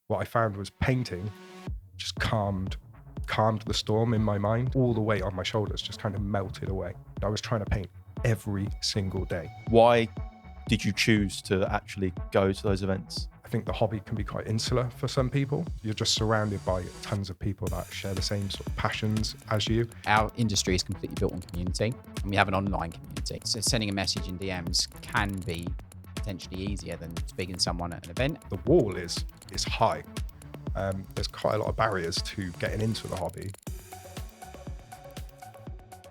what I found was painting just calmed the storm in my mind. All the weight on my shoulders just kind of melted away. I was trying to paint every single day. Why did you choose to actually go to those events? I think the hobby can be quite insular for some people. You're just surrounded by tons of people that share the same sort of passions as you. Our industry is completely built on community, and we have an online community. So sending a message in DMs can be potentially easier than speaking to someone at an event. The wall is high. There's quite a lot of barriers to getting into the hobby.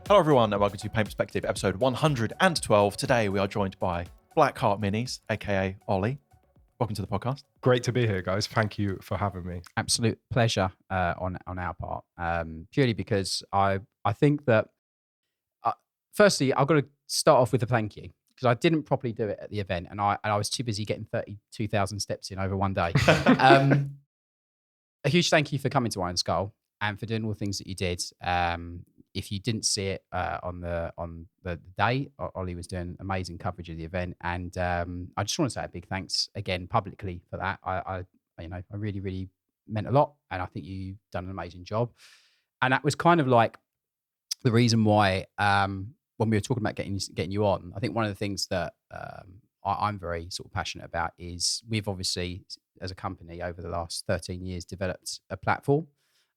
Hello everyone and welcome to Paint Perspective episode 112. Today we are joined by Blackheart Minis, aka Ollie. Welcome to the podcast. Great to be here, guys. Thank you for having me. Absolute pleasure on our part, purely because I think that, firstly, I've got to start off with a thank you, because I didn't properly do it at the event, and I was too busy getting 32,000 steps in over one day. A huge thank you for coming to IronSkull and for doing all the things that you did. If you didn't see it on the day, Ollie was doing amazing coverage of the event, and I just want to say a big thanks again publicly for that. I really, really meant a lot, and I think you've done an amazing job. And that was kind of like the reason why when we were talking about getting you on, I think one of the things that I'm very sort of passionate about is we've obviously, as a company, over the last 13 years, developed a platform,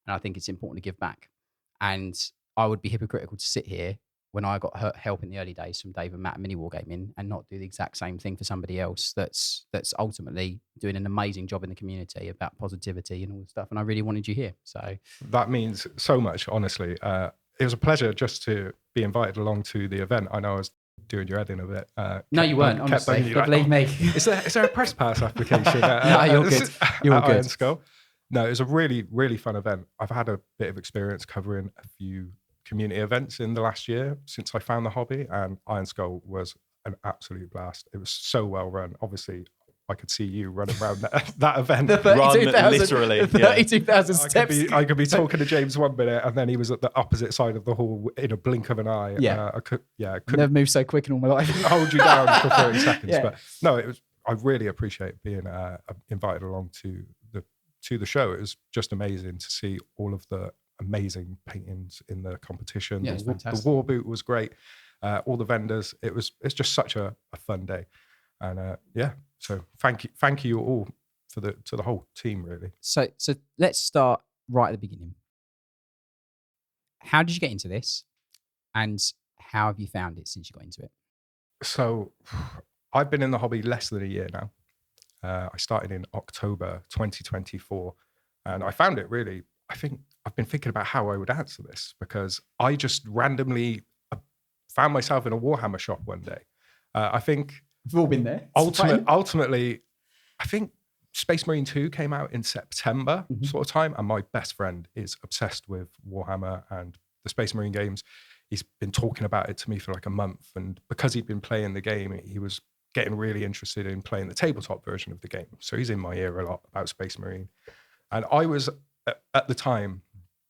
and I think it's important to give back. And I would be hypocritical to sit here when I got help in the early days from Dave and Matt at Mini Wargaming and not do the exact same thing for somebody else that's ultimately doing an amazing job in the community about positivity and all this stuff. And I really wanted you here. So that means so much, honestly. It was a pleasure just to be invited along to the event. I know I was doing your head in a bit. No, you weren't, honestly. Believe me. Is there a press pass application? No, you're good. You're good. IronSkull? No, it was a really, really fun event. I've had a bit of experience covering a few community events in the last year since I found the hobby, and IronSkull was an absolute blast. It was so well run. Obviously, I could see you running around that event. The 32,000 steps. I could be talking to James 1 minute, and then he was at the opposite side of the hall in a blink of an eye. Yeah, I couldn't never moved so quick in all my life. hold you down for 30 seconds. Yeah. But no, it was. I really appreciate being invited along to the show. It was just amazing to see all of the amazing paintings in the competition. Yeah, the war boot was great. All the vendors. It's just such a fun day. And so thank you all to the whole team, really. So let's start right at the beginning. How did you get into this, and how have you found it since you got into it? So I've been in the hobby less than a year now. I started in October 2024, and I found it really. I think I've been thinking about how I would answer this, because I just randomly found myself in a Warhammer shop one day. I think We've all been there. Ultimately, I think Space Marine 2 came out in September sort of time, and my best friend is obsessed with Warhammer and the Space Marine games. He's been talking about it to me for like a month, and because he'd been playing the game, he was getting really interested in playing the tabletop version of the game. So he's in my ear a lot about Space Marine. And I was, at the time,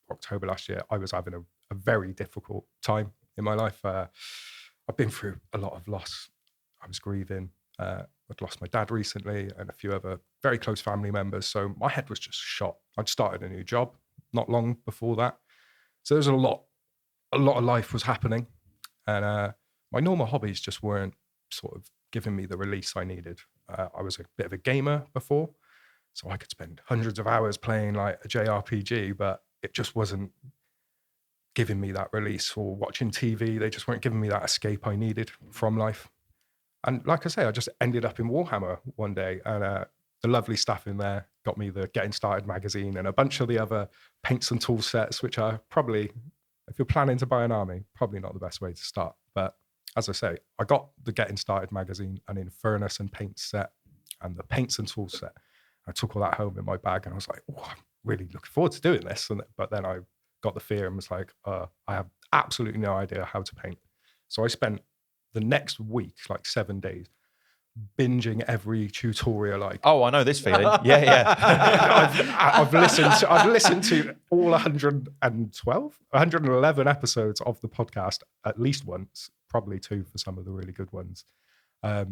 October last year, I was having a very difficult time in my life. I've been through a lot of loss. I was grieving. I'd lost my dad recently and a few other very close family members. So my head was just shot. I'd started a new job not long before that. So there's a lot of life was happening. And my normal hobbies just weren't sort of giving me the release I needed. I was a bit of a gamer before, so I could spend hundreds of hours playing like a JRPG, but it just wasn't giving me that release. Or watching TV, they just weren't giving me that escape I needed from life. And like I say, I just ended up in Warhammer one day, and the lovely staff in there got me the Getting Started magazine and a bunch of the other paints and tool sets, which are probably, if you're planning to buy an army, probably not the best way to start. But as I say, I got the Getting Started magazine, an Infernus and paint set, and the paints and tools set. I took all that home in my bag, and I was like, oh, I'm really looking forward to doing this. But then I got the fear and was like, I have absolutely no idea how to paint. So I spent the next week, like 7 days, binging every tutorial. Oh, I know this feeling. Yeah. I've listened to all 111 episodes of the podcast at least once, probably 2 for some of the really good ones. I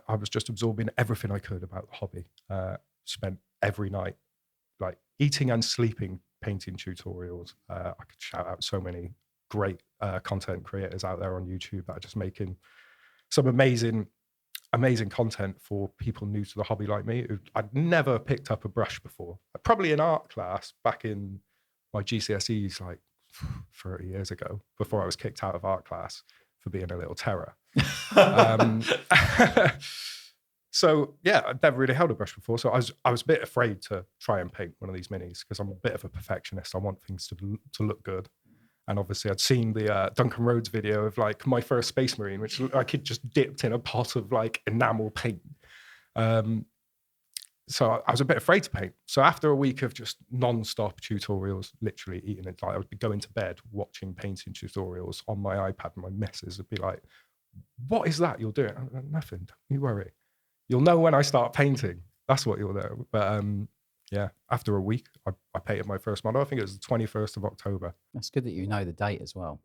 was just absorbing everything I could about the hobby. Spent every night, like eating and sleeping painting tutorials. I could shout out so many great content creators out there on YouTube that are just making some amazing content for people new to the hobby like me. I'd never picked up a brush before. Probably in art class back in my GCSEs, like 30 years ago, before I was kicked out of art class for being a little terror. So yeah, I'd never really held a brush before. So I was a bit afraid to try and paint one of these minis because I'm a bit of a perfectionist. I want things to look good. And obviously I'd seen the Duncan Rhodes video of like my first Space Marine, which I could just dipped in a pot of like enamel paint. So I was a bit afraid to paint. So after a week of just non-stop tutorials, literally eating it, like I would be going to bed watching painting tutorials on my iPad, and my missus would be like, "What is that you're doing?" I'm like, "Nothing, don't you worry. You'll know when I start painting. That's what you'll know." But yeah, after a week, I painted my first model. I think it was the 21st of October. That's good that you know the date as well.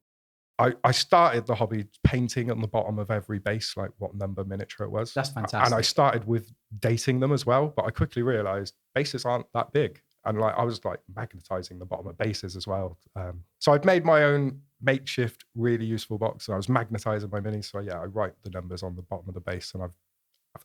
I started the hobby painting on the bottom of every base, like what number miniature it was. That's fantastic. And I started with dating them as well, but I quickly realized bases aren't that big. And like I was like magnetizing the bottom of bases as well. So I'd made my own makeshift, really useful box, and I was magnetizing my minis. So yeah, I write the numbers on the bottom of the base, and I've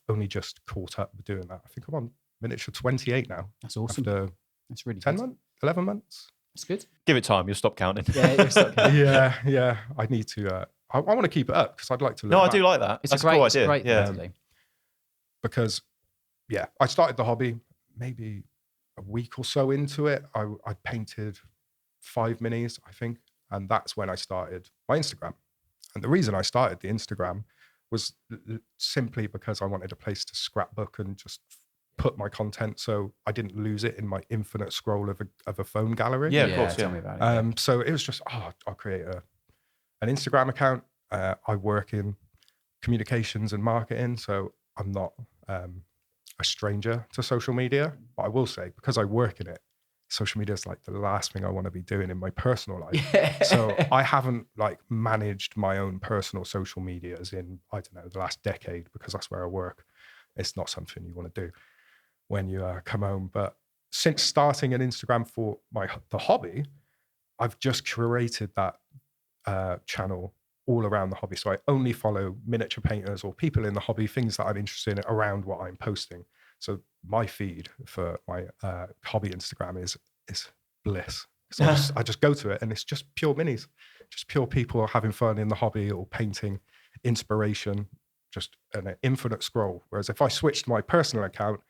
only just caught up with doing that. I think I'm on miniature 28 now. That's awesome. After that's really 10 good. months, 11 months. That's good. Give it time. You'll stop counting. Yeah, you'll stop counting. Yeah. I need to. I want to keep it up because I'd like to. No, look I back. do like that. It's That's a great, cool it's a idea. great Yeah. thing to do. Because yeah, I started the hobby maybe a week or so into it. I painted 5 minis, I think, and that's when I started my Instagram. And the reason I started the Instagram was simply because I wanted a place to scrapbook and just put my content so I didn't lose it in my infinite scroll of a phone gallery. Yeah, of course. Tell Yeah. me about it. So it was just, I'll create an Instagram account. I work in communications and marketing, so I'm not a stranger to social media. But I will say, because I work in it, social media is like the last thing I want to be doing in my personal life. So I haven't like managed my own personal social medias in, I don't know, the last decade, because that's where I work. It's not something you want to do when you come home. But since starting an Instagram for the hobby, I've just curated that channel all around the hobby. So I only follow miniature painters or people in the hobby, things that I'm interested in around what I'm posting. So my feed for my hobby Instagram is bliss. So I just go to it and it's just pure minis, just pure people having fun in the hobby or painting, inspiration, just an infinite scroll. Whereas if I switched my personal account,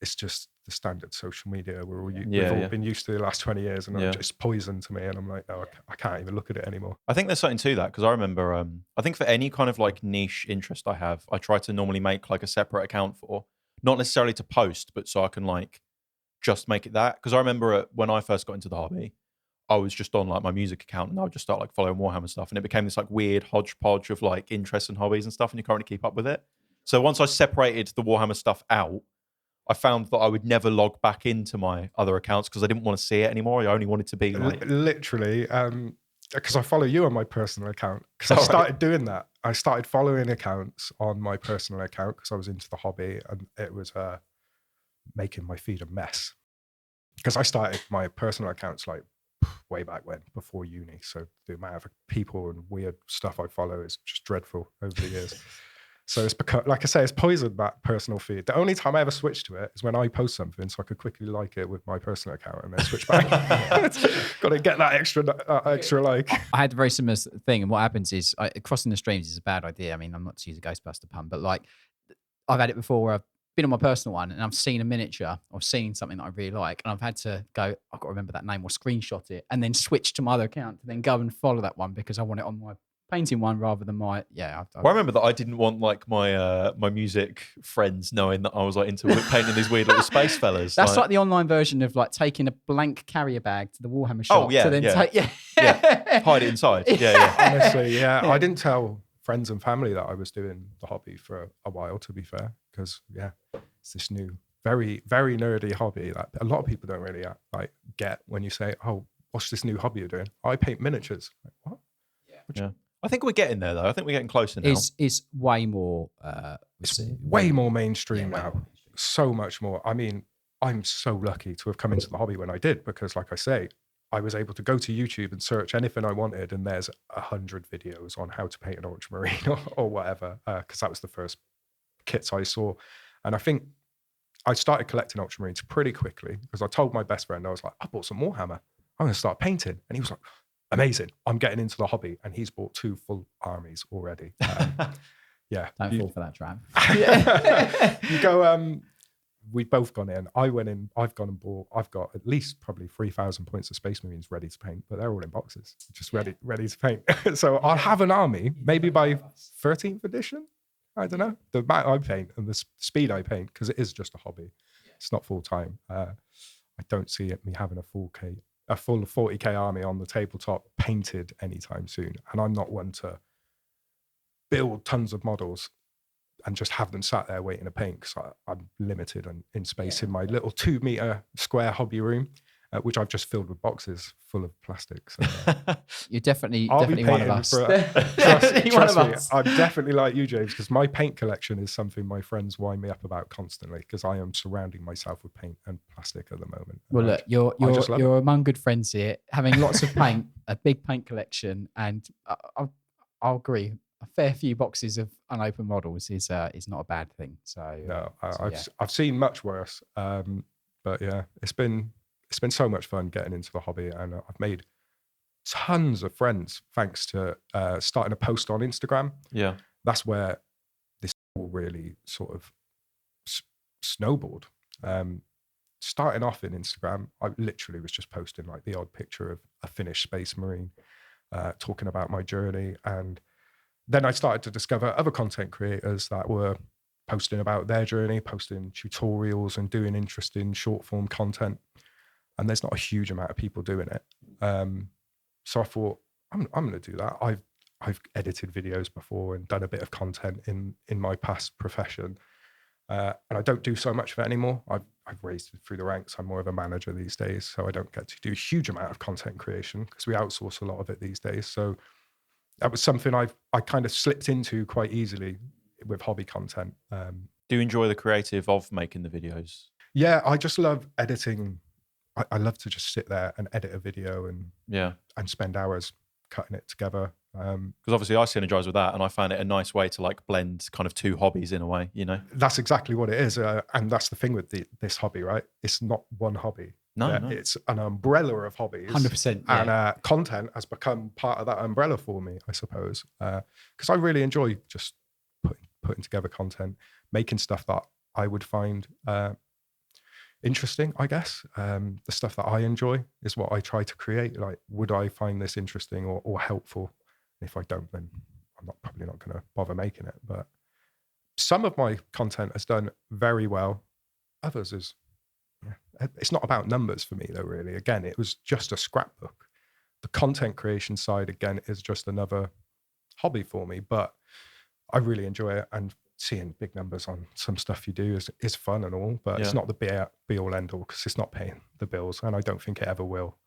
it's just the standard social media we've all been used to the last 20 years, and it's poison to me. And I'm like, no, I can't even look at it anymore. I think there's something to that, because I remember, I think for any kind of like niche interest I have, I try to normally make like a separate account for, not necessarily to post, but so I can like just make it that. Because I remember when I first got into the hobby, I was just on like my music account, and I would just start like following Warhammer stuff, and it became this like weird hodgepodge of like interests and hobbies and stuff, and you can't really keep up with it. So once I separated the Warhammer stuff out, I found that I would never log back into my other accounts because I didn't want to see it anymore. I only wanted to be like... Literally, because I follow you on my personal account, because I started doing that. I started following accounts on my personal account because I was into the hobby, and it was making my feed a mess. Because I started my personal accounts like way back when, before uni. So the amount of people and weird stuff I follow is just dreadful over the years. So it's because, like I say, it's poisoned that personal feed. The only time I ever switch to it is when I post something, so I could quickly like it with my personal account and then switch back. Got to get that extra like. I had a very similar thing, and what happens is crossing the streams is a bad idea. I mean, I'm not to use a Ghostbuster pun, but like I've had it before where I've been on my personal one and I've seen a miniature or seen something that I really like, and I've had to go, I've got to remember that name or screenshot it and then switch to my other account to then go and follow that one because I want it on my painting one rather than my Well, I remember that I didn't want like my my music friends knowing that I was like into painting these weird little space fellas. That's like the online version of like taking a blank carrier bag to the Warhammer shop. Oh yeah, to then hide it inside. Yeah. Honestly, I didn't tell friends and family that I was doing the hobby for a while, to be fair, because it's this new, very, very nerdy hobby that a lot of people don't really like get when you say, "Oh, what's this new hobby you're doing?" I paint miniatures. Like, what? Yeah. I think we're getting there though. I think we're getting closer now. It's way more way more mainstream now. So much more. I mean, I'm so lucky to have come into the hobby when I did, because like I say, I was able to go to YouTube and search anything I wanted, and there's 100 videos on how to paint an ultramarine or whatever, because that was the first kits I saw. And I think I started collecting ultramarines pretty quickly because I told my best friend, I was like, I bought some Warhammer. I'm going to start painting. And he was like, amazing. I'm getting into the hobby. And he's bought 2 full armies already. Yeah. Don't fall for that trap. You go, we've both gone in. I went in, I've gone and bought, I've got at least probably 3,000 points of Space Marines ready to paint, but they're all in boxes, just ready to paint. So I'll have an army maybe by 13th edition. I don't know. The amount I paint and the speed I paint, because it is just a hobby. It's not full time. I don't see me having a full 40k army on the tabletop painted anytime soon. And I'm not one to build tons of models and just have them sat there waiting to paint, because I'm limited in space in my little 2 meter square hobby room, which I've just filled with boxes full of plastic. So, You're definitely I'll be one of painting us. trust me, I'm definitely like you, James, because my paint collection is something my friends wind me up about constantly, because I am surrounding myself with paint and plastic at the moment. Well, look, you're among good friends here, having lots of paint, a big paint collection, and I'll agree. A fair few boxes of unopened models is not a bad thing. So no, I've seen much worse. But yeah, it's been so much fun getting into the hobby, and I've made tons of friends thanks to starting a post on Instagram. Yeah, that's where this all really sort of snowballed. Starting off in Instagram, I literally was just posting like the odd picture of a finished Space Marine, talking about my journey, and then I started to discover other content creators that were posting about their journey, posting tutorials and doing interesting short form content. And there's not a huge amount of people doing it. So I thought, I'm going to do that. I've edited videos before and done a bit of content in my past profession. And I don't do so much of it anymore. I've raised through the ranks. I'm more of a manager these days. So I don't get to do a huge amount of content creation because we outsource a lot of it these days. So that was something I kind of slipped into quite easily with hobby content. Do you enjoy the creative of making the videos? Yeah, I just love editing. I love to just sit there and edit a video and spend hours cutting it together. Because obviously I synergize with that, and I found it a nice way to like blend kind of 2 hobbies in a way, you know? That's exactly what it is. And that's the thing with this hobby, right? It's not one hobby. No. It's an umbrella of hobbies. 100%. Yeah. And content has become part of that umbrella for me, I suppose. Because I really enjoy just putting together content, making stuff that I would find interesting, I guess. The stuff that I enjoy is what I try to create. Like, would I find this interesting or helpful? And if I don't, then I'm probably not going to bother making it. But some of my content has done very well. Others is, it's not about numbers for me though, really. Again, it was just a scrapbook. The content creation side, again, is just another hobby for me, but I really enjoy it. And seeing big numbers on some stuff you do is fun and all, but it's not the be all end all, because it's not paying the bills, and I don't think it ever will.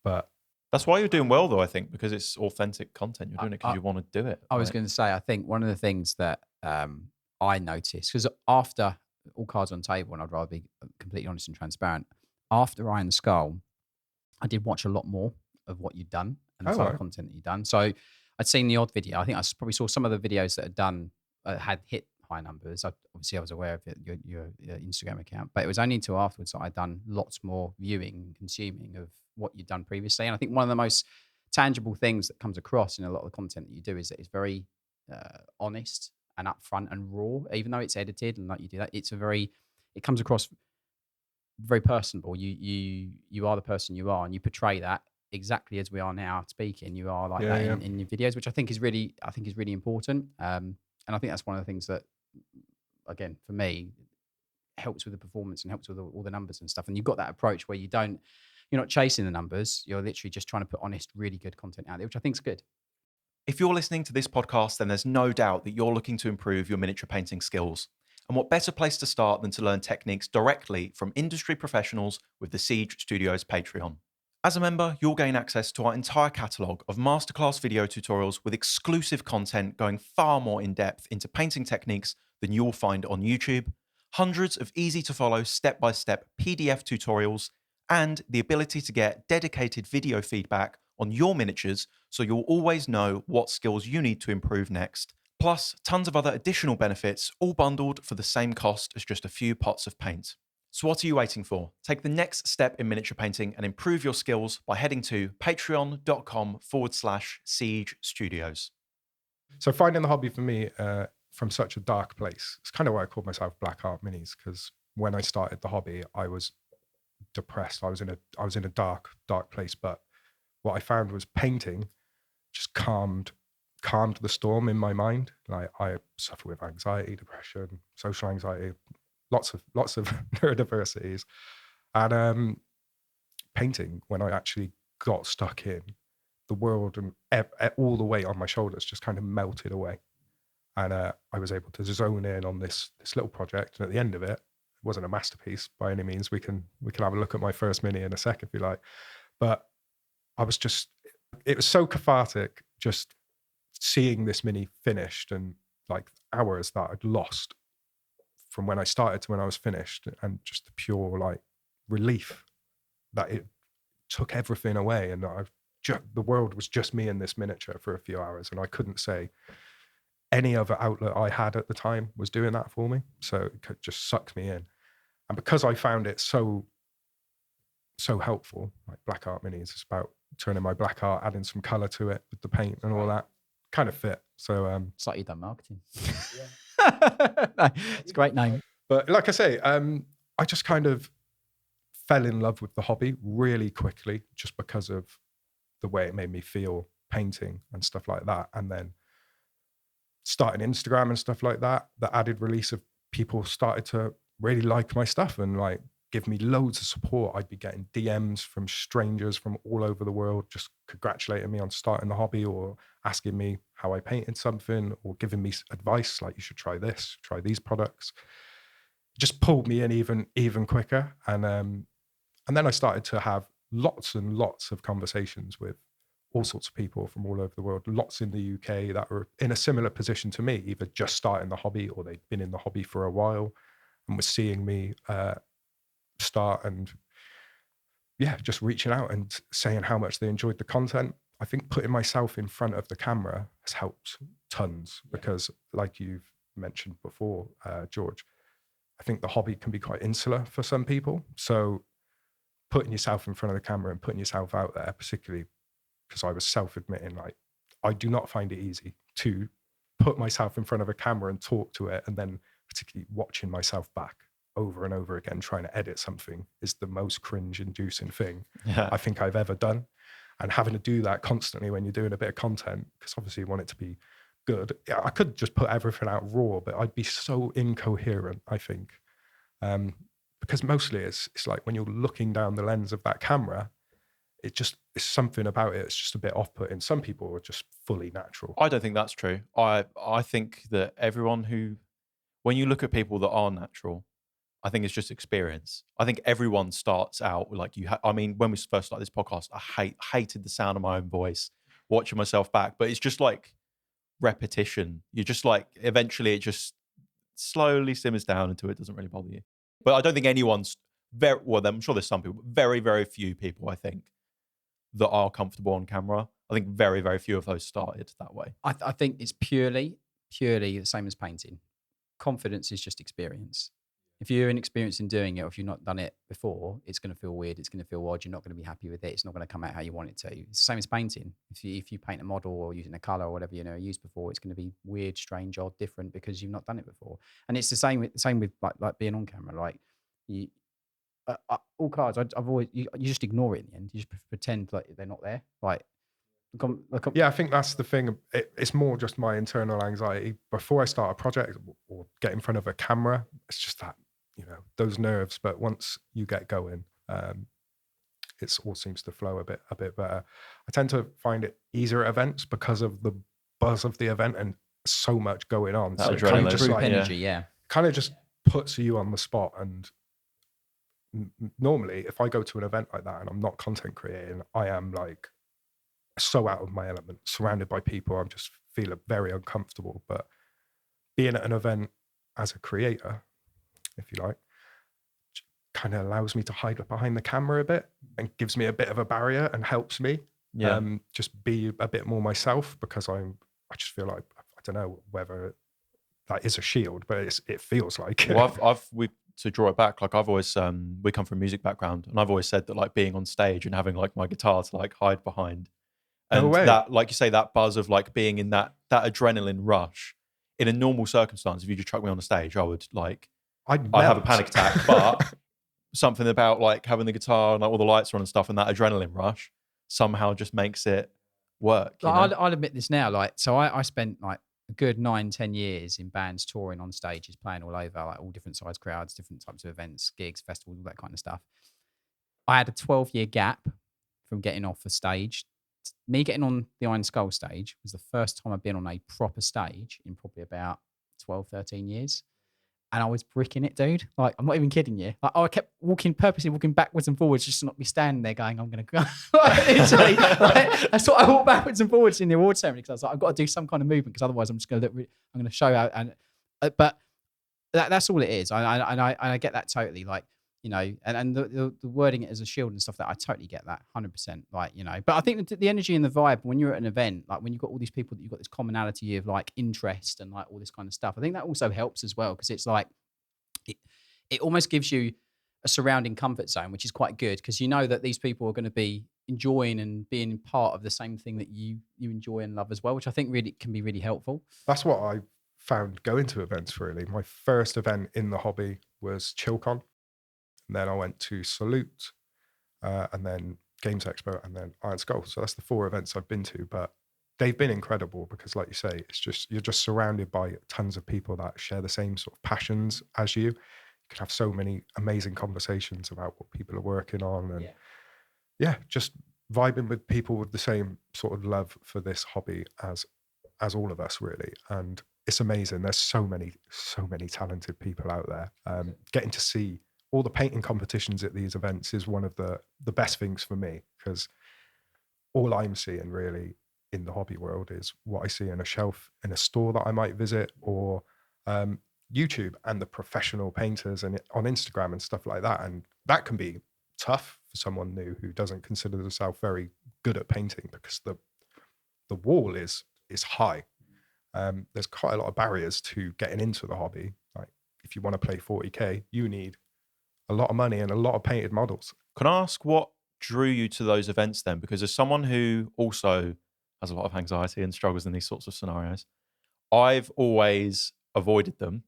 But that's why you're doing well, though, I think, because it's authentic content. You're doing it because you want to do it. I was going to say, I think one of the things that I noticed, because after all cards on table, and I'd rather be completely honest and transparent, after IronSkull, I did watch a lot more of what you'd done and the type of content that you'd done. So I'd seen the odd video. I think I probably saw some of the videos that had done had hit high numbers. Obviously, I was aware of it, your Instagram account, but it was only until afterwards that I'd done lots more viewing and consuming of what you'd done previously. And I think one of the most tangible things that comes across in a lot of the content that you do is that it's very honest and upfront and raw. Even though it's edited and like you do that, it comes across very personable. You are the person you are, and you portray that exactly as we are now speaking. You are like that in your videos, which I think is really important. And I think that's one of the things that, again, for me, helps with the performance and helps with all the numbers and stuff. And you've got that approach where you're not chasing the numbers. You're literally just trying to put honest, really good content out there, which I think is good. If you're listening to this podcast, then there's no doubt that you're looking to improve your miniature painting skills. And what better place to start than to learn techniques directly from industry professionals with the Siege Studios Patreon. As a member, you'll gain access to our entire catalogue of masterclass video tutorials with exclusive content going far more in depth into painting techniques than you'll find on YouTube, hundreds of easy-to-follow step-by-step PDF tutorials, and the ability to get dedicated video feedback on your miniatures so you'll always know what skills you need to improve next. Plus, tons of other additional benefits, all bundled for the same cost as just a few pots of paint. So what are you waiting for? Take the next step in miniature painting and improve your skills by heading to patreon.com/Siege Studios. So finding the hobby for me from such a dark place, it's kind of why I called myself Black Art Minis, because when I started the hobby, I was depressed. I was in a dark place. But what I found was painting just calmed the storm in my mind. Like, I suffer with anxiety, depression, social anxiety, lots of neurodiversities, and painting, when I actually got stuck in the world and all the weight on my shoulders just kind of melted away, and I was able to zone in on this little project. And at the end of it, it wasn't a masterpiece by any means. We can have a look at my first mini in a sec if you like, but it was so cathartic just seeing this mini finished, and like hours that I'd lost from when I started to when I was finished, and just the pure like relief that it took everything away, and the world was just me and this miniature for a few hours, and I couldn't say any other outlet I had at the time was doing that for me. So it just sucked me in, and because I found it so helpful, like Black Art Minis, it's about turning my black art, adding some color to it with the paint and all that, kind of fit. So it's like you've done marketing. No, it's a great name. But like I say, I just kind of fell in love with the hobby really quickly, just because of the way it made me feel painting and stuff like that. And then starting Instagram and stuff like that, the added release of people started to really like my stuff and like give me loads of support. I'd be getting DMs from strangers from all over the world, just congratulating me on starting the hobby, or asking me how I painted something, or giving me advice like, you should try this, try these products. It just pulled me in even quicker. And then I started to have lots and lots of conversations with all sorts of people from all over the world, lots in the UK that were in a similar position to me, either just starting the hobby or they'd been in the hobby for a while and were seeing me start, and just reaching out and saying how much they enjoyed the content. I think putting myself in front of the camera has helped tons, because like you've mentioned before, George, I think the hobby can be quite insular for some people. So putting yourself in front of the camera and putting yourself out there, particularly because I was self-admitting, like, I do not find it easy to put myself in front of a camera and talk to it, and then particularly watching myself back over and over again, trying to edit something is the most cringe-inducing thing I think I've ever done. And having to do that constantly when you're doing a bit of content, because obviously you want it to be good. I could just put everything out raw, but I'd be so incoherent, I think. Because mostly it's like when you're looking down the lens of that camera, it's something about it. It's just a bit off-putting. Some people are just fully natural. I don't think that's true. I think that when you look at people that are natural, I think it's just experience. I think everyone starts out like when we first started this podcast, I hated the sound of my own voice, watching myself back, but it's just like repetition. You're just like, eventually it just slowly simmers down until it doesn't really bother you. But I don't think anyone's I'm sure there's some people, but very, very few people, I think, that are comfortable on camera. I think very, very few of those started that way. I think it's purely the same as painting. Confidence is just experience. If you're inexperienced in doing it, or if you've not done it before, it's going to feel weird. It's going to feel odd. You're not going to be happy with it. It's not going to come out how you want it to. It's the same as painting. If you paint a model or using a color or whatever used before, it's going to be weird, strange, odd, different, because you've not done it before. And it's the same with like being on camera. Like all cards, I've always you just ignore it in the end. You just pretend like they're not there. Yeah, I think that's the thing. It's more just my internal anxiety before I start a project or get in front of a camera. It's just that, those nerves. But once you get going, it all seems to flow a bit better. I tend to find it easier at events because of the buzz of the event and so much going on. That so adrenaline. kind of just Group energy, kind of just puts you on the spot. And normally, if I go to an event like that and I'm not content creating, I am like so out of my element, surrounded by people. I'm just feeling very uncomfortable. But being at an event as a creator, if you like, kind of allows me to hide behind the camera a bit and gives me a bit of a barrier and helps me just be a bit more myself, because I just feel like, I don't know whether that is a shield, but it feels like it. Well, to draw it back, like I've always, we come from a music background, and I've always said that like being on stage and having like my guitar to like hide behind, and that, like you say, that buzz of like being in that adrenaline rush in a normal circumstance, if you just chuck me on the stage, I would like, I'd have a panic attack. But something about like having the guitar and like all the lights on and stuff, and that adrenaline rush somehow just makes it work. Like, I'll admit this now. Like, so I spent like a good 9-10 years in bands, touring on stages, playing all over, like all different size crowds, different types of events, gigs, festivals, all that kind of stuff. I had a 12-year gap from getting off the stage. Me getting on the IronSkull stage was the first time I've been on a proper stage in probably about 12, 13 years. And I was bricking it, dude. Like, I'm not even kidding you. Like, I kept purposely walking backwards and forwards just to not be standing there going, I'm going to go. Literally, like, that's what I walked backwards and forwards in the award ceremony, because I was like, I've got to do some kind of movement, because otherwise I'm just going to I'm going to show out. And but that's all it is. I get that totally. Like, you know, and the wording it as a shield and stuff, that I totally get that 100%. Like, you know, but I think the energy and the vibe when you're at an event, like when you've got all these people that you've got this commonality of like interest and like all this kind of stuff, I think that also helps as well, because it's like it almost gives you a surrounding comfort zone, which is quite good, because you know that these people are going to be enjoying and being part of the same thing that you enjoy and love as well, which I think really can be really helpful. That's what I found going to events, really. My first event in the hobby was ChillCon. And then I went to Salute, and then Games Expo, and then IronSkull. So that's the 4 events I've been to, but they've been incredible, because like you say, it's just, you're just surrounded by tons of people that share the same sort of passions as you. You can have so many amazing conversations about what people are working on, and just vibing with people with the same sort of love for this hobby as all of us, really. And it's amazing. There's so many talented people out there. Getting to see all the painting competitions at these events is one of the best things for me, because all I'm seeing really in the hobby world is what I see in a shelf in a store that I might visit, or YouTube and the professional painters and on Instagram and stuff like that. And that can be tough for someone new who doesn't consider themselves very good at painting, because the wall is high. There's quite a lot of barriers to getting into the hobby. Like, if you want to play 40k, you need a lot of money and a lot of painted models. Can I ask what drew you to those events then? Because as someone who also has a lot of anxiety and struggles in these sorts of scenarios, I've always avoided them,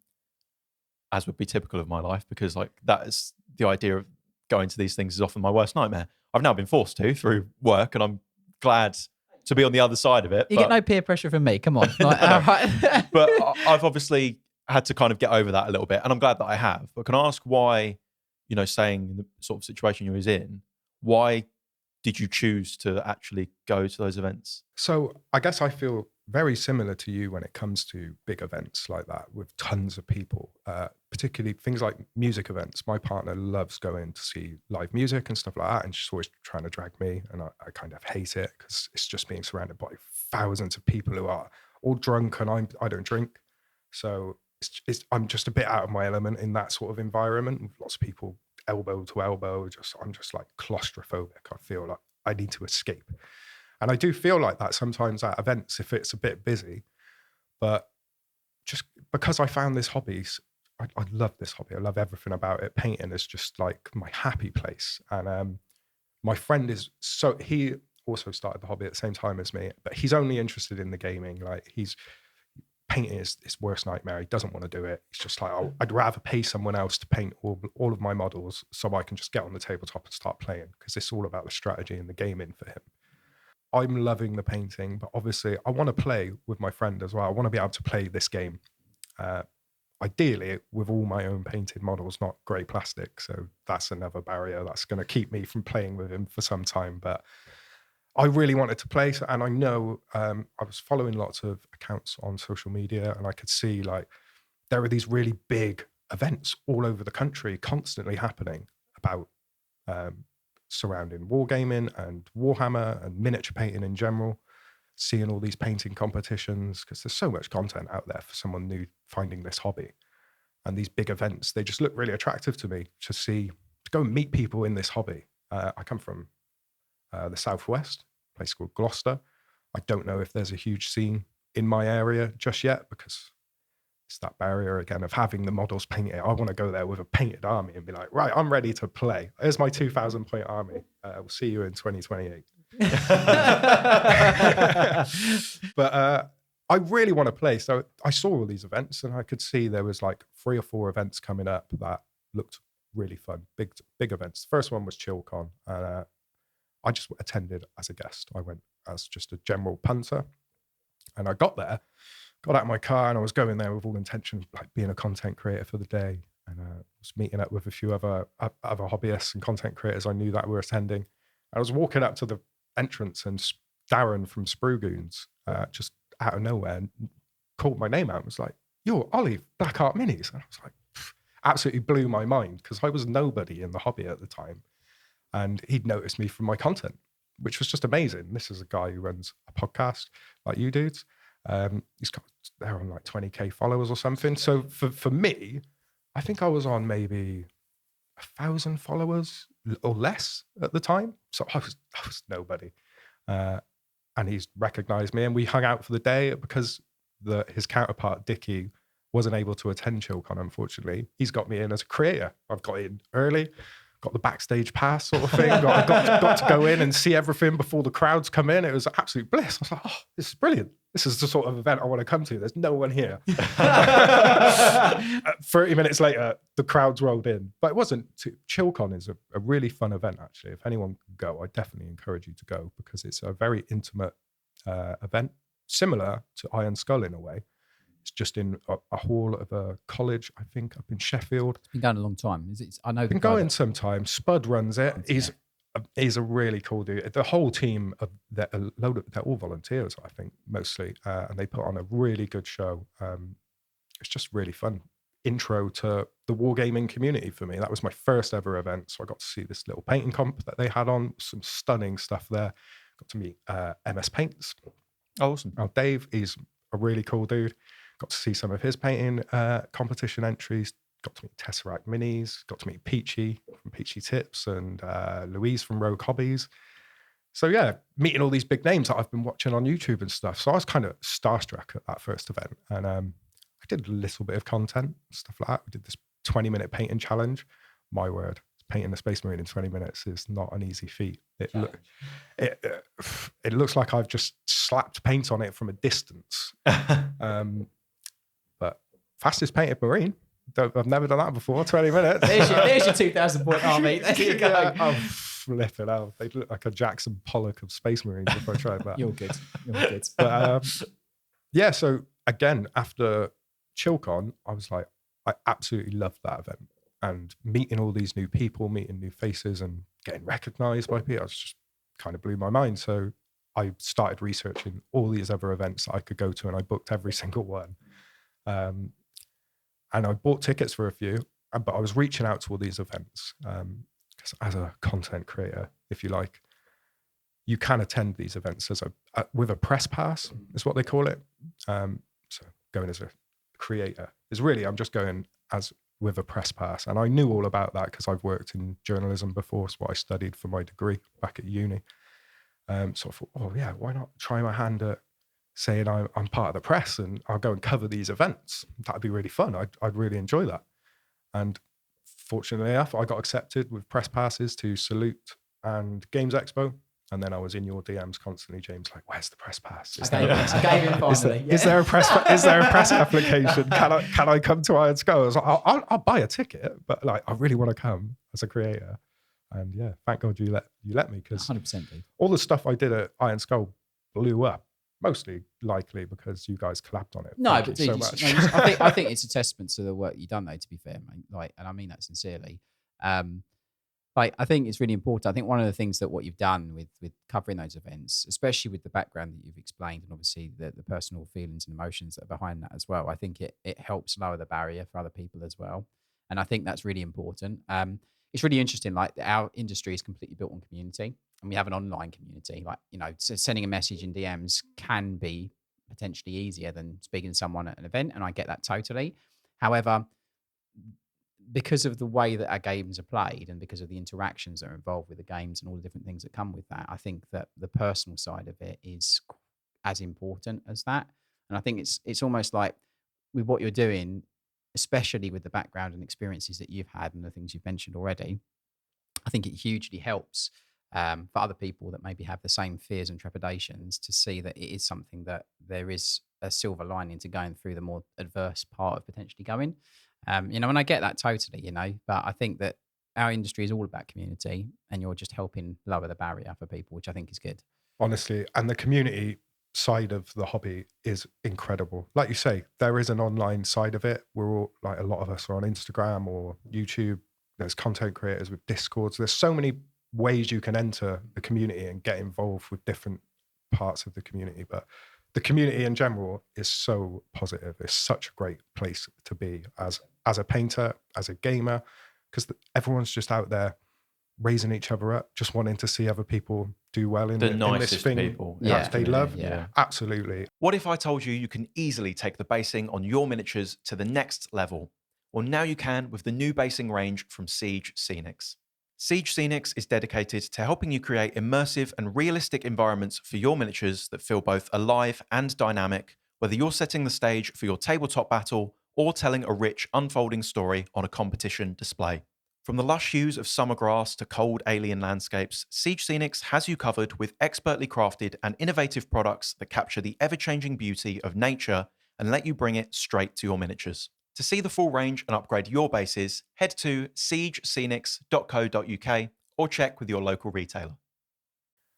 as would be typical of my life, because like that is the idea of going to these things is often my worst nightmare. I've now been forced to through work, and I'm glad to be on the other side of it. You get no peer pressure from me. Come on. Like, all right. But I've obviously had to kind of get over that a little bit, and I'm glad that I have. But can I ask why, you know, saying in the sort of situation you was in, why did you choose to actually go to those events? So I guess I feel very similar to you when it comes to big events like that with tons of people, particularly things like music events. My partner loves going to see live music and stuff like that, and she's always trying to drag me, and I kind of hate it, because it's just being surrounded by thousands of people who are all drunk, and I don't drink. So I'm just a bit out of my element in that sort of environment. Lots of people elbow to elbow. I'm just like claustrophobic. I feel like I need to escape. And I do feel like that sometimes at events if it's a bit busy. But just because I found this hobby, I love this hobby. I love everything about it. Painting is just like my happy place. And my friend he also started the hobby at the same time as me, but he's only interested in the gaming. Like, painting is his worst nightmare. He doesn't want to do it. He's just like, I'd rather pay someone else to paint all of my models so I can just get on the tabletop and start playing, because it's all about the strategy and the gaming for him. I'm loving the painting, but obviously I want to play with my friend as well. I want to be able to play this game, ideally with all my own painted models, not grey plastic. So that's another barrier that's going to keep me from playing with him for some time. But I really wanted to play, and I know I was following lots of accounts on social media, and I could see like there are these really big events all over the country constantly happening about surrounding wargaming and Warhammer and miniature painting in general, seeing all these painting competitions, because there's so much content out there for someone new finding this hobby. and these big events, they just look really attractive to me to go and meet people in this hobby. I come from the Southwest, a place called Gloucester. I don't know if there's a huge scene in my area just yet, because it's that barrier again of having the models painted. I want to go there with a painted army and be like, right, I'm ready to play. Here's my 2,000 point army. We'll see you in 2028. But I really want to play. So I saw all these events, and I could see there was like 3 or 4 events coming up that looked really fun. Big events. The first one was ChillCon. I just attended as a guest. I went as just a general punter, and I got out of my car, and I was going there with all intention of like being a content creator for the day. And was meeting up with a few other hobbyists and content creators I knew that were attending. I was walking up to the entrance, and Darren from Sproogoons just out of nowhere called my name out and was like, "You're Ollie, Black Art Minis." And I was like, absolutely blew my mind, because I was nobody in the hobby at the time. And he'd noticed me from my content, which was just amazing. This is a guy who runs a podcast like you dudes. He's got, they're on like 20K followers or something. So for me, I think I was on maybe 1,000 followers or less at the time. So I was nobody. And he's recognized me, and we hung out for the day because his counterpart, Dickie, wasn't able to attend ChillCon, unfortunately. He's got me in as a creator. I've got in early, got the backstage pass sort of thing. I got to go in and see everything before the crowds come in. It was absolute bliss. I was like, oh, this is brilliant. This is the sort of event I want to come to. There's no one here. 30 minutes later, the crowds rolled in. But it wasn't ChillCon is a really fun event, actually. If anyone can go, I definitely encourage you to go, because it's a very intimate event, similar to IronSkull in a way. It's just in a hall of a college, I think, up in Sheffield. It's been going a long time. I know. Been going some time. Spud runs it. He's a really cool dude. The whole team they're all volunteers, I think, mostly, and they put on a really good show. It's just really fun. Intro to the wargaming community for me. That was my first ever event, so I got to see this little painting comp that they had on. Some stunning stuff there. Got to meet MS Paints. Awesome. Now Dave, he's a really cool dude. Got to see some of his painting competition entries. Got to meet Tesseract Minis. Got to meet Peachy from Peachy Tips and Louise from Rogue Hobbies. So yeah, meeting all these big names that I've been watching on YouTube and stuff. So I was kind of starstruck at that first event. And I did a little bit of content, stuff like that. We did this 20-minute painting challenge. My word, painting a Space Marine in 20 minutes is not an easy feat. It looks like I've just slapped paint on it from a distance. But fastest painted Marine. I've never done that before. 20 minutes. There's your 2,000 point army. There you go. Oh, flip it out. They look like a Jackson Pollock of Space Marines if I tried that. You're good. But yeah, so again, after ChillCon, I was like, I absolutely loved that event. And meeting all these new people, meeting new faces, and getting recognized by people, it just kind of blew my mind. So I started researching all these other events that I could go to, and I booked every single one. And I bought tickets for a few, but I was reaching out to all these events. Because as a content creator, if you like, you can attend these events with a press pass, is what they call it. So going as a creator is really, I'm just going with a press pass. And I knew all about that because I've worked in journalism before. It's what I studied for my degree back at uni. So I thought, oh yeah, why not try my hand at saying I'm part of the press and I'll go and cover these events. That'd be really fun. I'd really enjoy that. And fortunately enough, I got accepted with press passes to Salute and Games Expo. And then I was in your DMs constantly, James, like, where's the press pass? Is there a press application? Can I come to IronSkull? I was like, I'll buy a ticket, but like, I really want to come as a creator. And yeah, thank God you let me, because 100% all the stuff I did at IronSkull blew up. Mostly likely because you guys collabed on it. No, Thank but you dude, so much. I think it's a testament to the work you've done, though, to be fair, mate. Like, and I mean that sincerely. Like, I think it's really important. I think one of the things that what you've done with covering those events, especially with the background that you've explained, and obviously the personal feelings and emotions that are behind that as well, I think it helps lower the barrier for other people as well. And I think that's really important. It's really interesting. Like, our industry is completely built on community, and we have an online community. Like, you know, so sending a message in DMs can be potentially easier than speaking to someone at an event, and I get that totally. However, because of the way that our games are played and because of the interactions that are involved with the games and all the different things that come with that, I think that the personal side of it is as important as that. And I think it's almost like with what you're doing, especially with the background and experiences that you've had and the things you've mentioned already, I think it hugely helps for other people that maybe have the same fears and trepidations to see that it is something that there is a silver lining to going through the more adverse part of potentially going. And I get that totally, but I think that our industry is all about community and you're just helping lower the barrier for people, which I think is good. Honestly, and the community side of the hobby is incredible. Like you say, there is an online side of it. We're all, like, a lot of us are on Instagram or YouTube. There's content creators with Discords. There's so many ways you can enter the community and get involved with different parts of the community. But the community in general is so positive. It's such a great place to be as a painter, as a gamer, because everyone's just out there raising each other up, just wanting to see other people do well in this thing people that they love. Yeah. Absolutely. What if I told you you can easily take the basing on your miniatures to the next level? Well, now you can with the new basing range from Siege Scenics. Siege Scenics is dedicated to helping you create immersive and realistic environments for your miniatures that feel both alive and dynamic, whether you're setting the stage for your tabletop battle or telling a rich, unfolding story on a competition display. From the lush hues of summer grass to cold alien landscapes, Siege Scenics has you covered with expertly crafted and innovative products that capture the ever-changing beauty of nature and let you bring it straight to your miniatures. To see the full range and upgrade your bases, head to siegescenics.co.uk or check with your local retailer.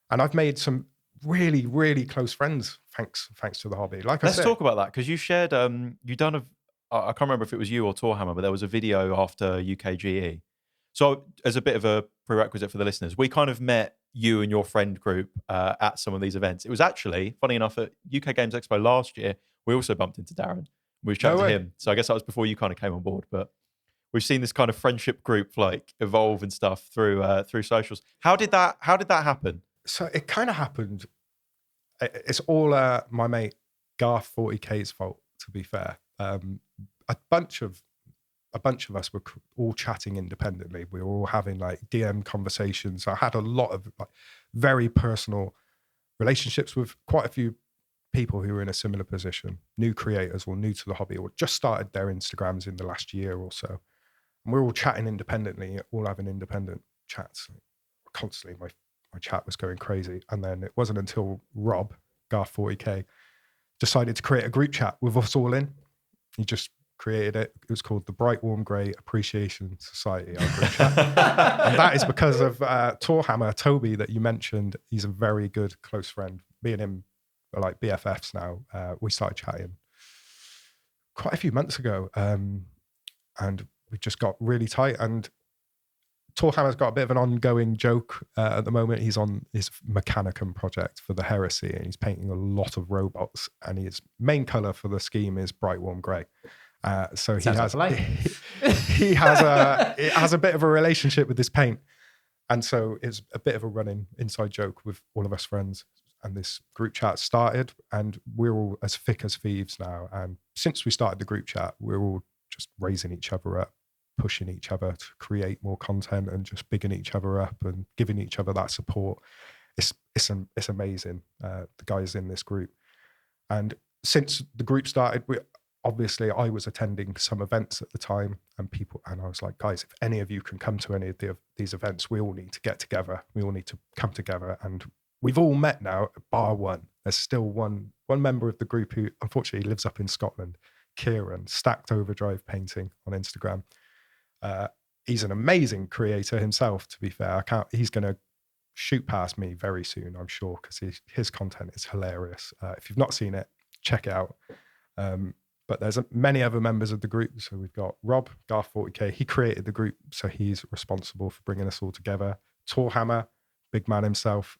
And I've made some really, really close friends thanks to the hobby. Let's talk about that, because you shared, you done I can't remember if it was you or Torhammer, but there was a video after UKGE. So as a bit of a prerequisite for the listeners, we kind of met you and your friend group at some of these events. It was actually, funny enough, at UK Games Expo last year, we also bumped into Darren. We were chatting to him. So I guess that was before you kind of came on board. But we've seen this kind of friendship group like evolve and stuff through socials. How did that happen? So it kind of happened. It's all my mate Garth 40K's fault, to be fair. A bunch of us were all chatting independently. We were all having like DM conversations. I had a lot of like very personal relationships with quite a few people who were in a similar position, new creators or new to the hobby or just started their Instagrams in the last year or so. And we're all chatting independently, all having independent chats. Constantly, my chat was going crazy. And then it wasn't until Rob, Garth 40K, decided to create a group chat with us all in. He just created it. It was called the Bright Warm Grey Appreciation Society, our group chat. And that is because of Torhammer, Toby, that you mentioned. He's a very good close friend. Me and him are like BFFs now. We started chatting quite a few months ago, and we just got really tight. And Torhammer's got a bit of an ongoing joke at the moment. He's on his Mechanicum project for the Heresy, and he's painting a lot of robots. And his main color for the scheme is bright warm grey. So he has a bit of a relationship with this paint, and so it's a bit of a running inside joke with all of us friends. And this group chat started, and we're all as thick as thieves now. And since we started the group chat, we're all just raising each other up, pushing each other to create more content, and just bigging each other up and giving each other that support. It's amazing. The guys in this group, and since the group started, obviously I was attending some events at the time, and I was like, guys, if any of you can come to any of these events, we all need to get together. We all need to come together, and we've all met now, bar one. There's still one member of the group who unfortunately lives up in Scotland, Kieran, Stacked Overdrive Painting on Instagram. He's an amazing creator himself, to be fair. He's going to shoot past me very soon, I'm sure, because his content is hilarious. If you've not seen it, check it out. But there's many other members of the group. So we've got Rob, Garth 40K. He created the group, so he's responsible for bringing us all together. Torhammer, big man himself.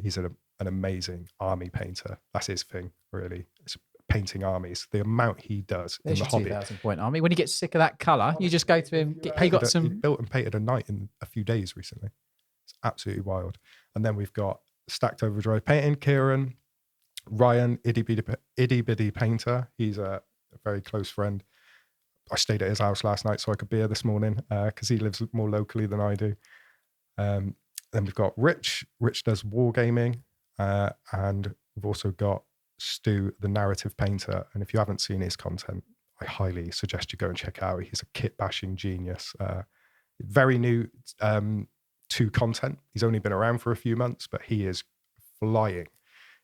He's an amazing army painter. That's his thing, really. It's painting armies. The amount he does in the hobby. 2,000 point army. When you get sick of that colour, you just go to him. He built and painted a knight in a few days recently. It's absolutely wild. And then we've got Stacked Overdrive Painting, Kieran, Ryan, Itty Bitty Painter. He's a very close friend. I stayed at his house last night so I could be here this morning because he lives more locally than I do. Then we've got Rich. Rich does wargaming, and we've also got Stu, the narrative painter. And if you haven't seen his content, I highly suggest you go and check it out. He's a kit bashing genius. Very new to content. He's only been around for a few months, but he is flying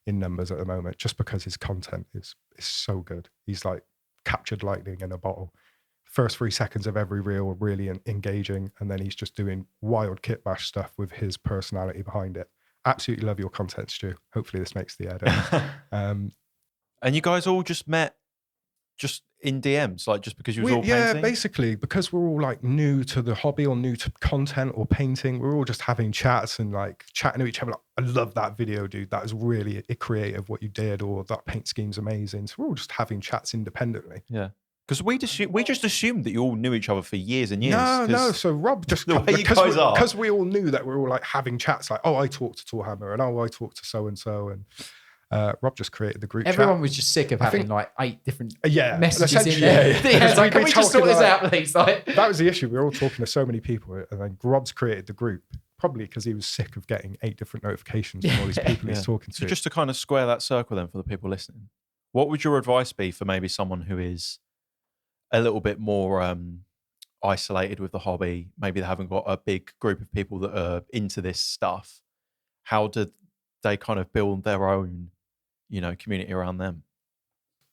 in numbers at the moment just because his content is so good. He's like captured lightning in a bottle. First 3 seconds of every reel are really engaging, and then he's just doing wild kit bash stuff with his personality behind it. Absolutely love your content, Stu. Hopefully this makes the edit. And you guys all just met just in DMs, like just because you was all painting? Yeah, basically, because we're all like new to the hobby or new to content or painting, we're all just having chats and like chatting to each other. Like, I love that video, dude. That was really creative what you did, or that paint scheme's amazing. So we're all just having chats independently. Yeah. Because we just assumed that you all knew each other for years and years. No. So Rob just because we all knew that we were all like having chats, like, oh, I talked to Torhammer, and oh, I talked to so and so, and Rob just created the group Everyone chat. was just sick of having like 8 different yeah, messages in there. Yeah. Like, can we just sort this out, please? Like, that was the issue. We were all talking to so many people, and then Rob's created the group, probably because he was sick of getting 8 different notifications from all these people he's talking to. So just to kind of square that circle then for the people listening, what would your advice be for maybe someone who is a little bit more isolated with the hobby? Maybe they haven't got a big group of people that are into this stuff. How do they kind of build their own, community around them?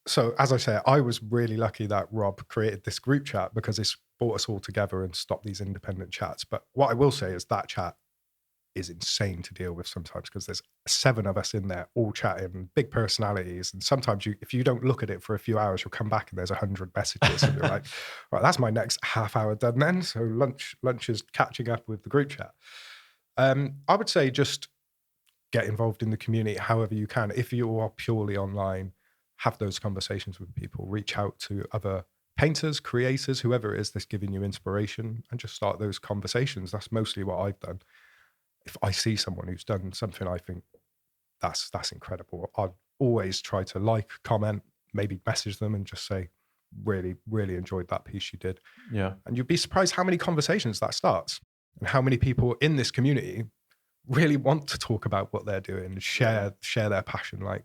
So as I say, I was really lucky that Rob created this group chat because it's brought us all together and stopped these independent chats. But what I will say is that chat is insane to deal with sometimes because there's 7 of us in there all chatting, big personalities. And sometimes if you don't look at it for a few hours, you'll come back and there's 100 messages. And you're like, right, that's my next half hour done then. So lunch is catching up with the group chat. I would say just get involved in the community however you can. If you are purely online, have those conversations with people, reach out to other painters, creators, whoever it is that's giving you inspiration, and just start those conversations. That's mostly what I've done. If I see someone who's done something I think that's incredible, I'd always try to like, comment, maybe message them and just say, really, really enjoyed that piece you did. Yeah. And you'd be surprised how many conversations that starts and how many people in this community really want to talk about what they're doing and share their passion. Like,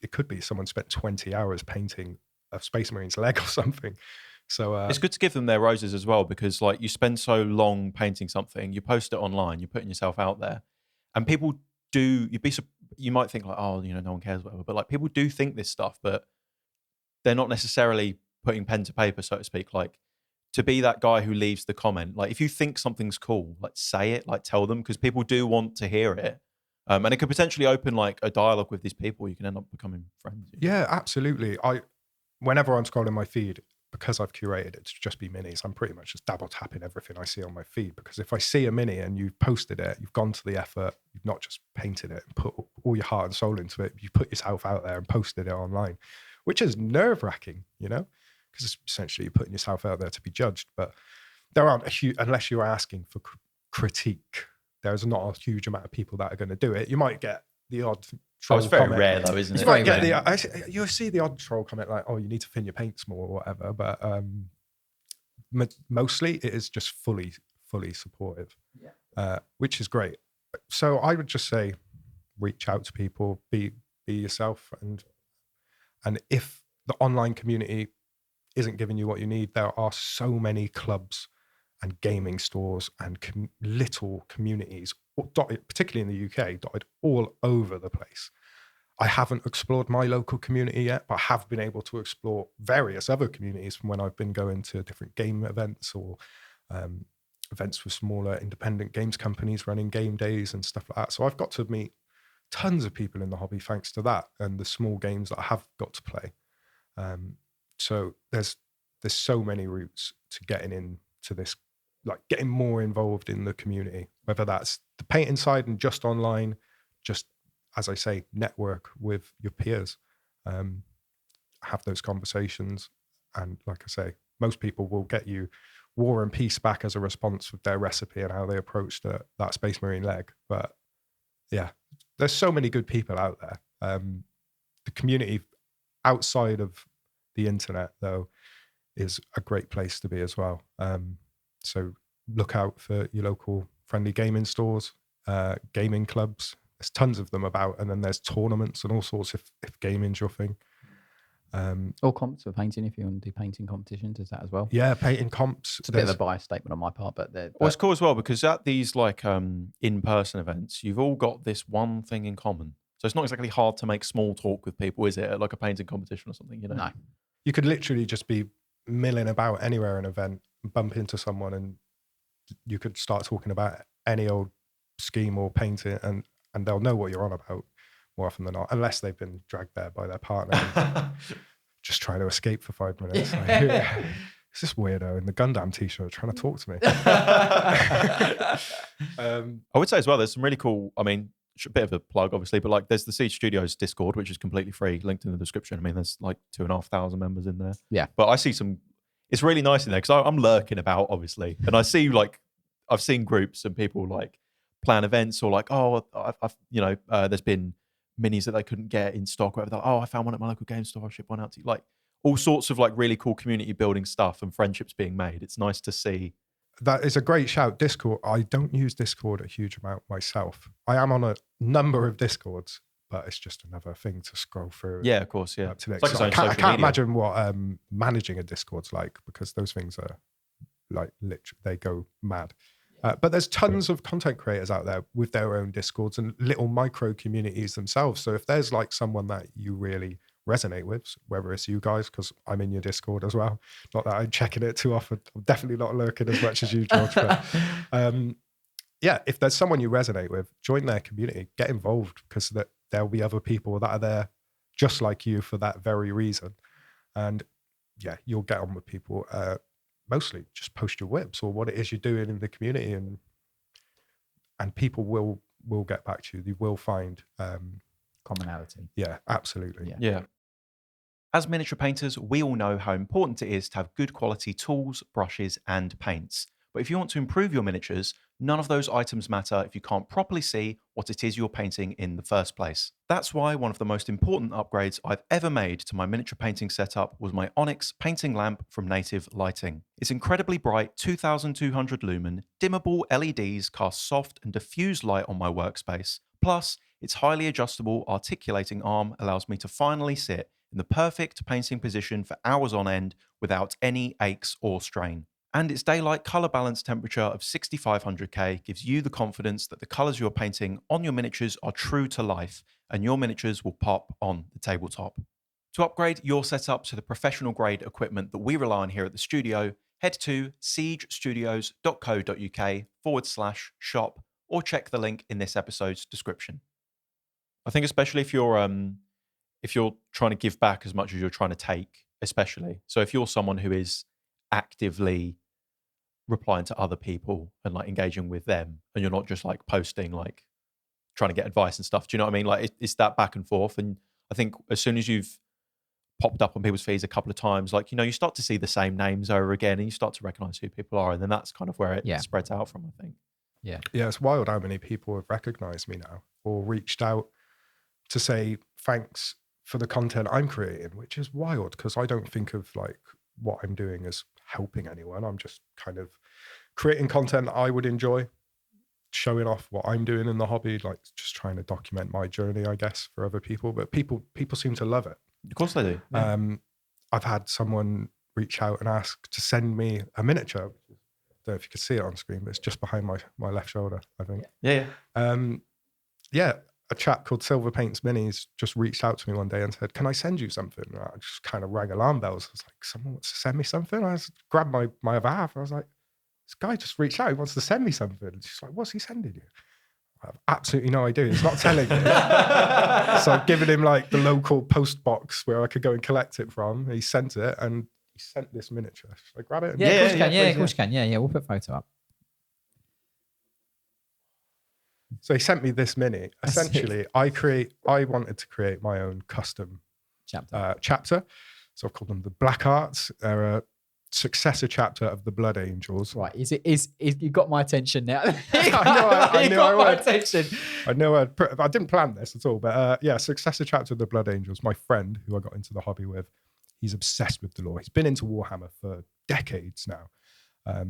it could be someone spent 20 hours painting a Space Marine's leg or something. So it's good to give them their roses as well, because like you spend so long painting something, you post it online, you're putting yourself out there, and people do. You might think like, oh, no one cares, whatever. But like people do think this stuff, but they're not necessarily putting pen to paper, so to speak. Like to be that guy who leaves the comment. Like if you think something's cool, like say it, like tell them, because people do want to hear it. And it could potentially open like a dialogue with these people. You can end up becoming friends. Yeah, absolutely. Whenever I'm scrolling my feed, because I've curated it to just be minis, I'm pretty much just double tapping everything I see on my feed. Because if I see a mini and you've posted it, you've gone to the effort, you've not just painted it and put all your heart and soul into it, you put yourself out there and posted it online, which is nerve-wracking, because it's essentially you're putting yourself out there to be judged. But there aren't unless you're asking for critique, there's not a huge amount of people that are going to do it. You might get the odd troll it's very comment. rare though, isn't it? You might get you'll see the odd troll comment like, oh, you need to thin your paints more or whatever. But mostly it is just fully supportive, which is great. So I would just say, reach out to people, be yourself. And if the online community isn't giving you what you need, there are so many clubs and gaming stores and little communities, dotted, particularly in the UK, dotted all over the place. I haven't explored my local community yet, but I have been able to explore various other communities from when I've been going to different game events or events with smaller independent games companies running game days and stuff like that. So I've got to meet tons of people in the hobby thanks to that and the small games that I have got to play. So there's so many routes to getting into this, like getting more involved in the community, whether that's the painting side and just online, just as I say, network with your peers, have those conversations. And like I say, most people will get you War and Peace back as a response with their recipe and how they approached that Space Marine leg. But yeah, there's so many good people out there. The community outside of the internet, though, is a great place to be as well. So look out for your local friendly gaming stores, gaming clubs. There's tons of them about, and then there's tournaments and all sorts if gaming's your thing. Or comps for painting, if you want to do painting competitions, is that as well? Yeah, painting comps. It's a bit of a biased statement on my part, but well, it's cool as well because at these like in-person events, you've all got this one thing in common. So it's not exactly hard to make small talk with people, is it? At like a painting competition or something, you know? No. You could literally just be milling about anywhere in an event, bump into someone, and you could start talking about any old scheme or painting, and they'll know what you're on about more often than not, unless they've been dragged there by their partner and just trying to escape for 5 minutes. Like, it's this weirdo in the Gundam t-shirt trying to talk to me. I would say as well, there's some really cool, I mean, a bit of a plug, obviously, but like there's the Siege Studios Discord, which is completely free, linked in the description. I mean, there's like 2,500 members in there. Yeah. But I see some, it's really nice in there because I'm lurking about, obviously. And I see like, I've seen groups and people like plan events or like, oh, I've you know, there's been minis that they couldn't get in stock, whatever. Oh, I found one at my local game store. I'll ship one out to you. Like all sorts of like really cool community building stuff and friendships being made. It's nice to see. That is a great shout. Discord. I don't use Discord a huge amount myself. I am on a number of Discords, but it's just another thing to scroll through. Yeah, of course. Yeah. To It's like I its own can't social media. imagine what managing a Discord's like, because those things are like literally, they go mad. But there's tons of content creators out there with their own Discords and little micro communities themselves. So if there's like someone that you really resonate with, whether it's you guys, because I'm in your Discord as well. Not that I'm checking it too often. I'm definitely not lurking as much as you, George. But yeah, if there's someone you resonate with, join their community, get involved, because there'll be other people that are there just like you for that very reason. And yeah, you'll get on with people. Mostly just post your whips or what it is you're doing in the community, and people will get back to you. They will find commonality. Yeah, absolutely. Yeah. As miniature painters, we all know how important it is to have good quality tools, brushes, and paints. But if you want to improve your miniatures, none of those items matter if you can't properly see what it is you're painting in the first place. That's why one of the most important upgrades I've ever made to my miniature painting setup was my Onyx painting lamp from Native Lighting. Its incredibly bright 2200 lumen, dimmable LEDs cast soft and diffused light on my workspace. Plus, its highly adjustable articulating arm allows me to finally sit in the perfect painting position for hours on end without any aches or strain. And its daylight colour balance temperature of 6500K gives you the confidence that the colours you're painting on your miniatures are true to life and your miniatures will pop on the tabletop. To upgrade your setup to the professional grade equipment that we rely on here at the studio, head to siegestudios.co.uk/shop or check the link in this episode's description. I think especially if you're trying to give back as much as you're trying to take, especially. So if you're someone who is actively replying to other people and like engaging with them, and you're not just like posting, like trying to get advice and stuff. Do you know what I mean? Like it's that back and forth. And I think as soon as you've popped up on people's feeds a couple of times, like, you know, you start to see the same names over again and you start to recognize who people are. And then that's kind of where it spreads out from, I think. Yeah. Yeah. It's wild how many people have recognized me now or reached out to say thanks for the content I'm creating, which is wild because I don't think of like what I'm doing as helping anyone. I'm just kind of creating content that I would enjoy, showing off what I'm doing in the hobby, like just trying to document my journey, I guess, for other people. But people seem to love it. Of course they do. Yeah. I've had someone reach out and ask to send me a miniature. I don't know if you can see it on screen, but it's just behind my left shoulder, I think. Yeah. Yeah. A chap called Silver Paints Minis just reached out to me one day and said, "Can I send you something?" And I just kind of rang alarm bells. I was like, "Someone wants to send me something?" I grabbed my other half. I was like, "This guy just reached out. He wants to send me something." And she's like, "What's he sending you?" I have absolutely no idea. He's not telling me. So I've given him like the local post box where I could go and collect it from. He sent it and he sent this miniature. Should I grab it? Yeah, of course you can. Yeah, we'll put a photo up. So he sent me this mini. Essentially, I wanted to create my own custom chapter. So I've called them the Black Arts. They're a successor chapter of the Blood Angels. Right. Is you got my attention now? I knew I would. Attention. I know I didn't plan this at all, but yeah, successor chapter of the Blood Angels. My friend, who I got into the hobby with, He's obsessed with the lore. He's been into Warhammer for decades now.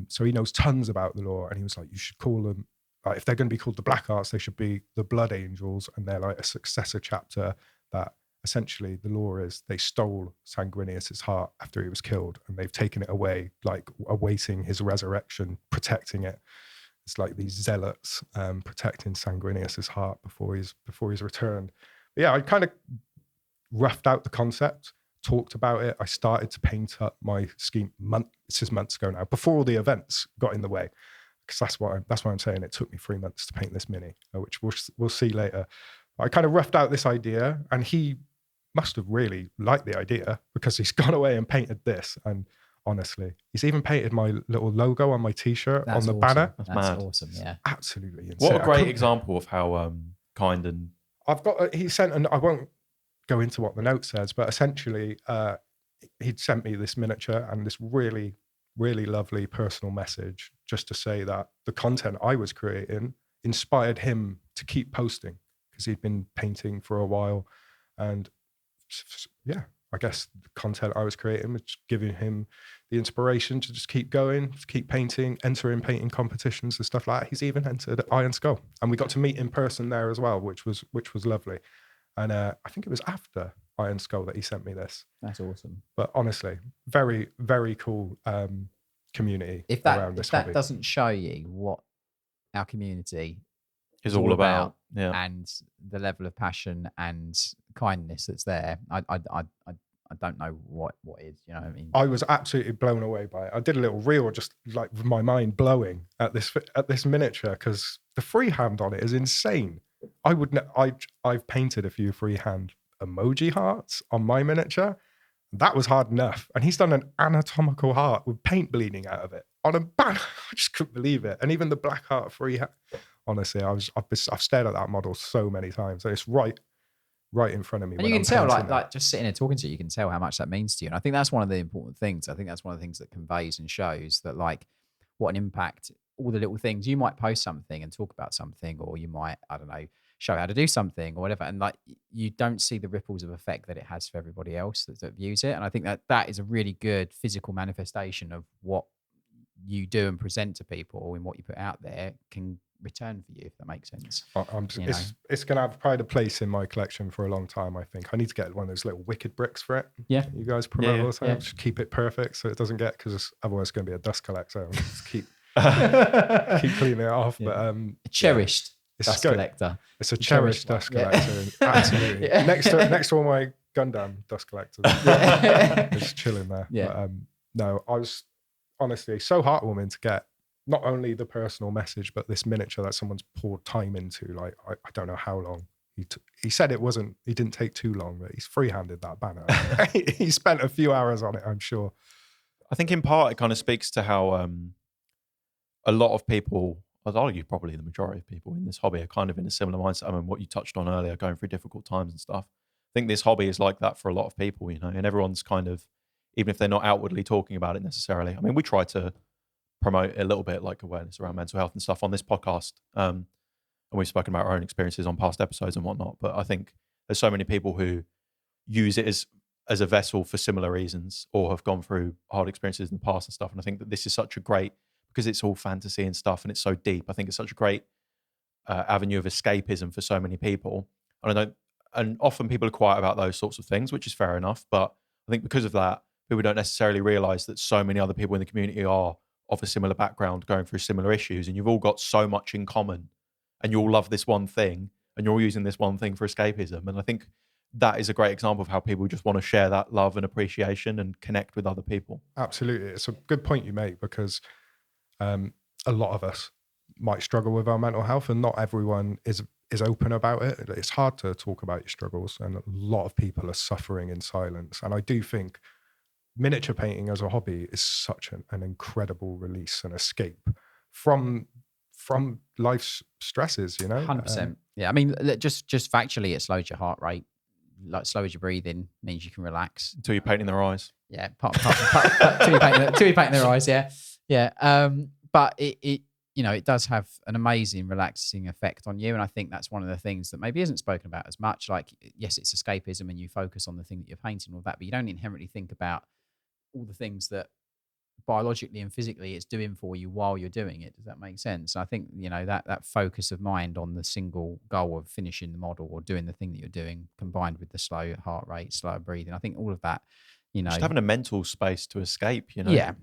So he knows tons about the lore. And he was like, you should call them, like, if they're going to be called the Black Arts, they should be the Blood Angels. And they're like a successor chapter that essentially the lore is they stole Sanguinius's heart after he was killed, and they've taken it away, like awaiting his resurrection, protecting it. It's like these zealots protecting Sanguinius's heart before he's returned. But yeah, I kind of roughed out the concept, talked about it. I started to paint up my scheme months ago now, before all the events got in the way. Because that's why I'm saying it took me 3 months to paint this mini, which we'll see later. I kind of roughed out this idea, and he must have really liked the idea, because he's gone away and painted this. And honestly, he's even painted my little logo on my t-shirt on the banner. That's mad. awesome. Yeah, Absolutely insane. What a great example of how kind and I've got. He sent, and I won't go into what the note says, but essentially, he'd sent me this miniature and this really, really lovely personal message, just to say that the content I was creating inspired him to keep posting, because he'd been painting for a while. And yeah, I guess the content I was creating was giving him the inspiration to just keep going, to keep painting, entering painting competitions and stuff like that. He's even entered IronSkull, and we got to meet in person there as well, which was lovely. And I think it was after IronSkull that he sent me this. that's awesome. But honestly, very, very cool community If around this hobby. that doesn't show you what our community is all about. Yeah. and the level of passion and kindness that's there, I don't know what is. You know what I mean? I was absolutely blown away by it. I did a little reel, just like with my mind blowing at this miniature, because the freehand on it is insane. I've painted a few freehand emoji hearts on my miniature. That was hard enough, and he's done an anatomical heart with paint bleeding out of it on a banner. I just couldn't believe it. And even the black heart freehand. Honestly, I've stared at that model so many times, and it's right in front of me. And you can tell, like just sitting there talking to you can tell how much that means to you. And I think that's one of the important things. I think that's one of the things that conveys and shows that, like, what an impact all the little things. You might post something and talk about something, or you might, I don't know, show how to do something or whatever, and like you don't see the ripples of effect that it has for everybody else that views it. And I think that is a really good physical manifestation of what you do and present to people, and what you put out there can return for you, if that makes sense. It's going to have pride of place in my collection for a long time. I think I need to get one of those little wicked bricks for it. Yeah, you guys promote all the time. Just keep it perfect so it doesn't get, because otherwise it's going to be a dust collector. Just keep cleaning it off. Yeah. But a cherished dust collector. It's a cherished dust collector. Absolutely. Next to all my Gundam dust collectors. Just chilling there. Yeah. But, no, I was honestly so heartwarming to get not only the personal message, but this miniature that someone's poured time into. Like, I don't know how long. He said he didn't take too long, but he's free-handed that banner. He spent a few hours on it, I'm sure. I think in part it kind of speaks to how a lot of people, I'd argue probably the majority of people in this hobby, are kind of in a similar mindset. I mean, what you touched on earlier, going through difficult times and stuff. I think this hobby is like that for a lot of people, you know, and everyone's kind of, even if they're not outwardly talking about it necessarily. I mean, we try to promote a little bit like awareness around mental health and stuff on this podcast. And we've spoken about our own experiences on past episodes and whatnot. But I think there's so many people who use it as a vessel for similar reasons, or have gone through hard experiences in the past and stuff. And I think that this is such a great, because it's all fantasy and stuff and it's so deep, I think it's such a great avenue of escapism for so many people. And often people are quiet about those sorts of things, which is fair enough. But I think because of that, people don't necessarily realize that so many other people in the community are of a similar background, going through similar issues, and you've all got so much in common, and you all love this one thing, and you're all using this one thing for escapism. And I think that is a great example of how people just want to share that love and appreciation and connect with other people. Absolutely. It's a good point you make, because a lot of us might struggle with our mental health, and not everyone is open about it. It's hard to talk about your struggles, and a lot of people are suffering in silence. And I do think miniature painting as a hobby is such an incredible release and escape from life's stresses, you know. 100%. Yeah, I mean, just factually, it slows your heart rate, like slows your breathing, means you can relax until you're painting their eyes. Yeah, until you're painting their eyes. Yeah. But it it does have an amazing relaxing effect on you. And I think that's one of the things that maybe isn't spoken about as much. Like, yes, it's escapism and you focus on the thing that you're painting, all that, but you don't inherently think about all the things that biologically and physically it's doing for you while you're doing it. Does that make sense? I think, that focus of mind on the single goal of finishing the model or doing the thing that you're doing, combined with the slow heart rate, slower breathing, I think all of that, just having a mental space to escape, Yeah.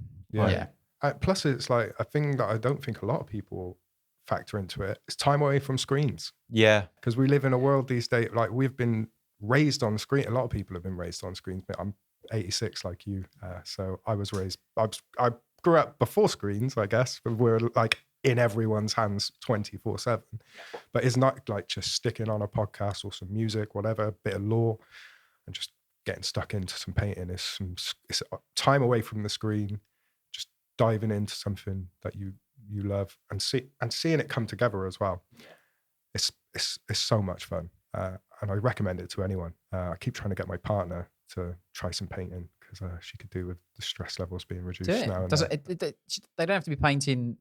Plus, it's like a thing that I don't think a lot of people factor into it. It's time away from screens. Yeah. Because we live in a world these days, like we've been raised on screen. A lot of people have been raised on screens. But I'm 86 like you. So I was raised, I grew up before screens, I guess. But we're like in everyone's hands 24/7. But it's not like just sticking on a podcast or some music, whatever, a bit of lore, and just getting stuck into some painting. It's time away from the screen. Diving into something that you love and seeing it come together as well. It's so much fun, and I recommend it to anyone. I keep trying to get my partner to try some painting because she could do with the stress levels being reduced now. They don't have to be painting